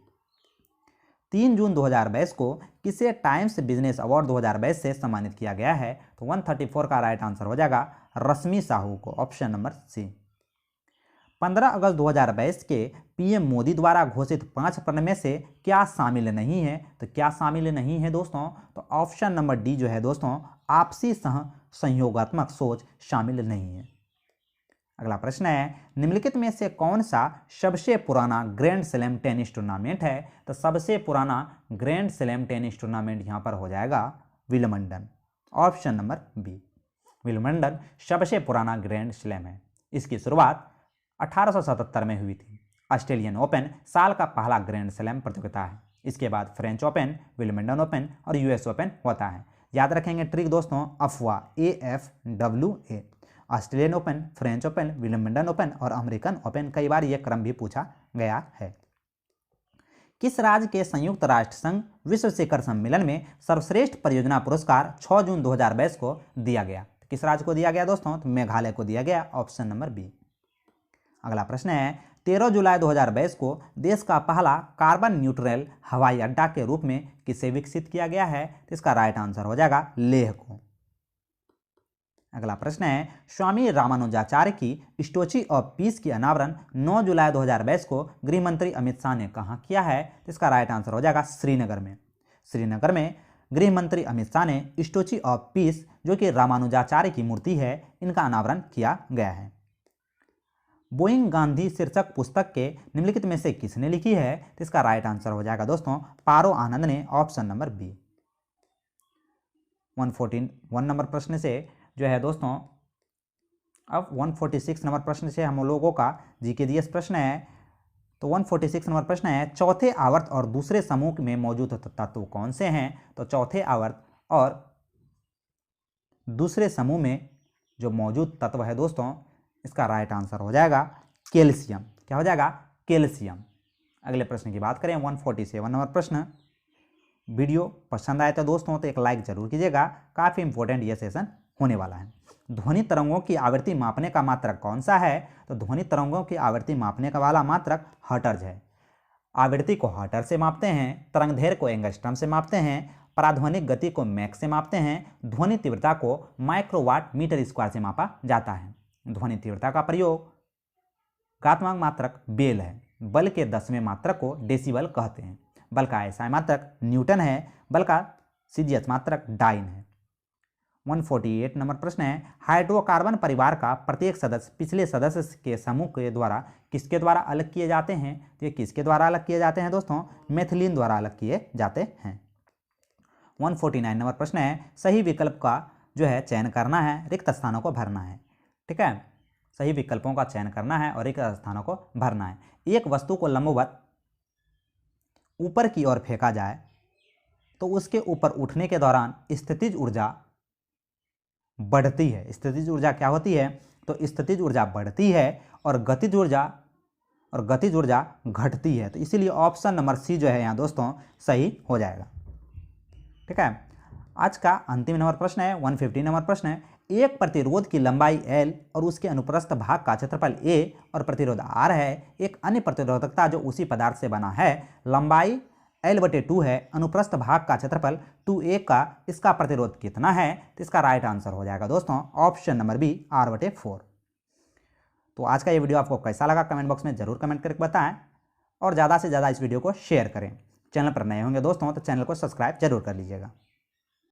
3 जून 2022 को किसे टाइम्स बिजनेस अवार्ड 2022 से सम्मानित किया गया है। तो 134 का राइट आंसर हो जाएगा रश्मि साहू को, ऑप्शन नंबर सी। 15 अगस्त 2022 के पीएम मोदी द्वारा घोषित 5 प्रश्न में से क्या शामिल नहीं है। तो क्या शामिल नहीं है दोस्तों, तो ऑप्शन नंबर डी जो है दोस्तों, आपसी संयोगात्मक सोच शामिल नहीं है। अगला प्रश्न है, निम्नलिखित में से कौन सा सबसे पुराना ग्रैंड स्लैम टेनिस टूर्नामेंट है। तो सबसे पुराना ग्रैंड स्लैम टेनिस टूर्नामेंट यहाँ पर हो जाएगा विल्मंडन, ऑप्शन नंबर बी। विल्मंडन सबसे पुराना ग्रैंड स्लैम है। इसकी शुरुआत 1877 में हुई थी। ऑस्ट्रेलियन ओपन साल का पहला ग्रैंड स्लैम प्रतियोगिता है। इसके बाद फ्रेंच ओपन, विल्मंडन ओपन और यूएस ओपन होता है। याद रखेंगे ट्रिक दोस्तों, अफवाह AFWA। Australian Open, French Open, विल्मंडन ओपन और अमेरिकन ओपन, कई बार यह क्रम भी पूछा गया है। किस राज्य के संयुक्त राष्ट्र संघ विश्व शिखर सम्मेलन में सर्वश्रेष्ठ परियोजना पुरस्कार 6 जून 2022 को दिया गया। किस राज्य को दिया गया दोस्तों, तो मेघालय को दिया गया, ऑप्शन नंबर बी। अगला प्रश्न है, 13 जुलाई 2022 को देश का पहला कार्बन न्यूट्रल हवाई अड्डा के रूप में किसे विकसित किया गया है। तो इसका राइट आंसर हो जाएगा लेह को। अगला प्रश्न है, स्वामी रामानुजाचार्य की स्टोची ऑफ पीस की अनावरण 9 जुलाई 2022 को गृह मंत्री अमित शाह ने कहाँ किया है। तो इसका राइट आंसर हो जाएगा श्रीनगर में। श्रीनगर में गृह मंत्री अमित शाह ने स्टोची ऑफ पीस, जो कि रामानुजाचार्य की मूर्ति है, इनका अनावरण किया गया है। बोइंग गांधी शीर्षक पुस्तक के निम्नलिखित में से किसने लिखी है। तो इसका राइट आंसर हो जाएगा दोस्तों पारो आनंद ने, ऑप्शन नंबर बी। 141 नंबर प्रश्न से जो है दोस्तों, अब 146 नंबर प्रश्न से हम लोगों का जीके जीएस प्रश्न है। तो 146 नंबर प्रश्न है, चौथे आवर्त और दूसरे समूह में मौजूद तत्व कौन से हैं। तो चौथे आवर्त और दूसरे समूह में जो मौजूद तत्व है दोस्तों, इसका राइट आंसर हो जाएगा कैल्शियम। क्या हो जाएगा, कैल्शियम। अगले प्रश्न की बात करें, 147 नंबर प्रश्न। वीडियो पसंद आए तो दोस्तों तो एक लाइक जरूर कीजिएगा, काफ़ी इंपॉर्टेंट ये सेशन होने वाला है। ध्वनि तरंगों की आवृत्ति मापने का मात्रक कौन सा है। तो ध्वनि तरंगों की आवृत्ति मापने का वाला मात्रक हर्ट्ज है। आवृत्ति को हर्ट्ज से मापते हैं, तरंगदैर्घ्य को एंगस्ट्रम से मापते हैं, पराध्वनिक गति को मैक से मापते हैं, ध्वनि तीव्रता को माइक्रोवाट मीटर स्क्वायर से मापा जाता है। ध्वनि तीव्रता का प्रयोग गात्मक मात्रक बेल है। बल के 10वें मात्रक को डेसिबल कहते हैं। बल का एसआई मात्रक न्यूटन है। बल का सीजीएस मात्रक डाइन है। 148 नंबर प्रश्न है, हाइड्रोकार्बन परिवार का प्रत्येक सदस्य पिछले सदस्य के समूह के द्वारा किसके द्वारा अलग किए जाते हैं। तो ये किसके द्वारा अलग किए जाते हैं दोस्तों, मेथिलीन द्वारा अलग किए जाते हैं। 149 नंबर प्रश्न है, सही विकल्प का जो है चयन करना है, रिक्त स्थानों को भरना है। ठीक है, सही विकल्पों का चयन करना है और रिक्त स्थानों को भरना है। एक वस्तु को लंबवत ऊपर की ओर फेंका जाए तो उसके ऊपर उठने के दौरान स्थितिज ऊर्जा बढ़ती है। स्थितिज ऊर्जा क्या होती है, तो स्थितिज ऊर्जा बढ़ती है और गतिज ऊर्जा घटती है। तो इसीलिए ऑप्शन नंबर सी जो है यहाँ दोस्तों सही हो जाएगा। ठीक है, आज का अंतिम नंबर प्रश्न है 150 नंबर प्रश्न है, एक प्रतिरोध की लंबाई L और उसके अनुप्रस्थ भाग का क्षेत्रफल A और प्रतिरोध R है। एक अन्य प्रतिरोधकता जो उसी पदार्थ से बना है, लंबाई L/2 है, अनुप्रस्थ भाग का क्षेत्रफल 2A का, इसका प्रतिरोध कितना है। तो इसका राइट आंसर हो जाएगा दोस्तों ऑप्शन नंबर बी R/4। तो आज का ये वीडियो आपको कैसा लगा कमेंट बॉक्स में जरूर कमेंट करके बताएं और ज़्यादा से ज़्यादा इस वीडियो को शेयर करें। चैनल पर नए होंगे दोस्तों तो चैनल को सब्सक्राइब जरूर कर लीजिएगा।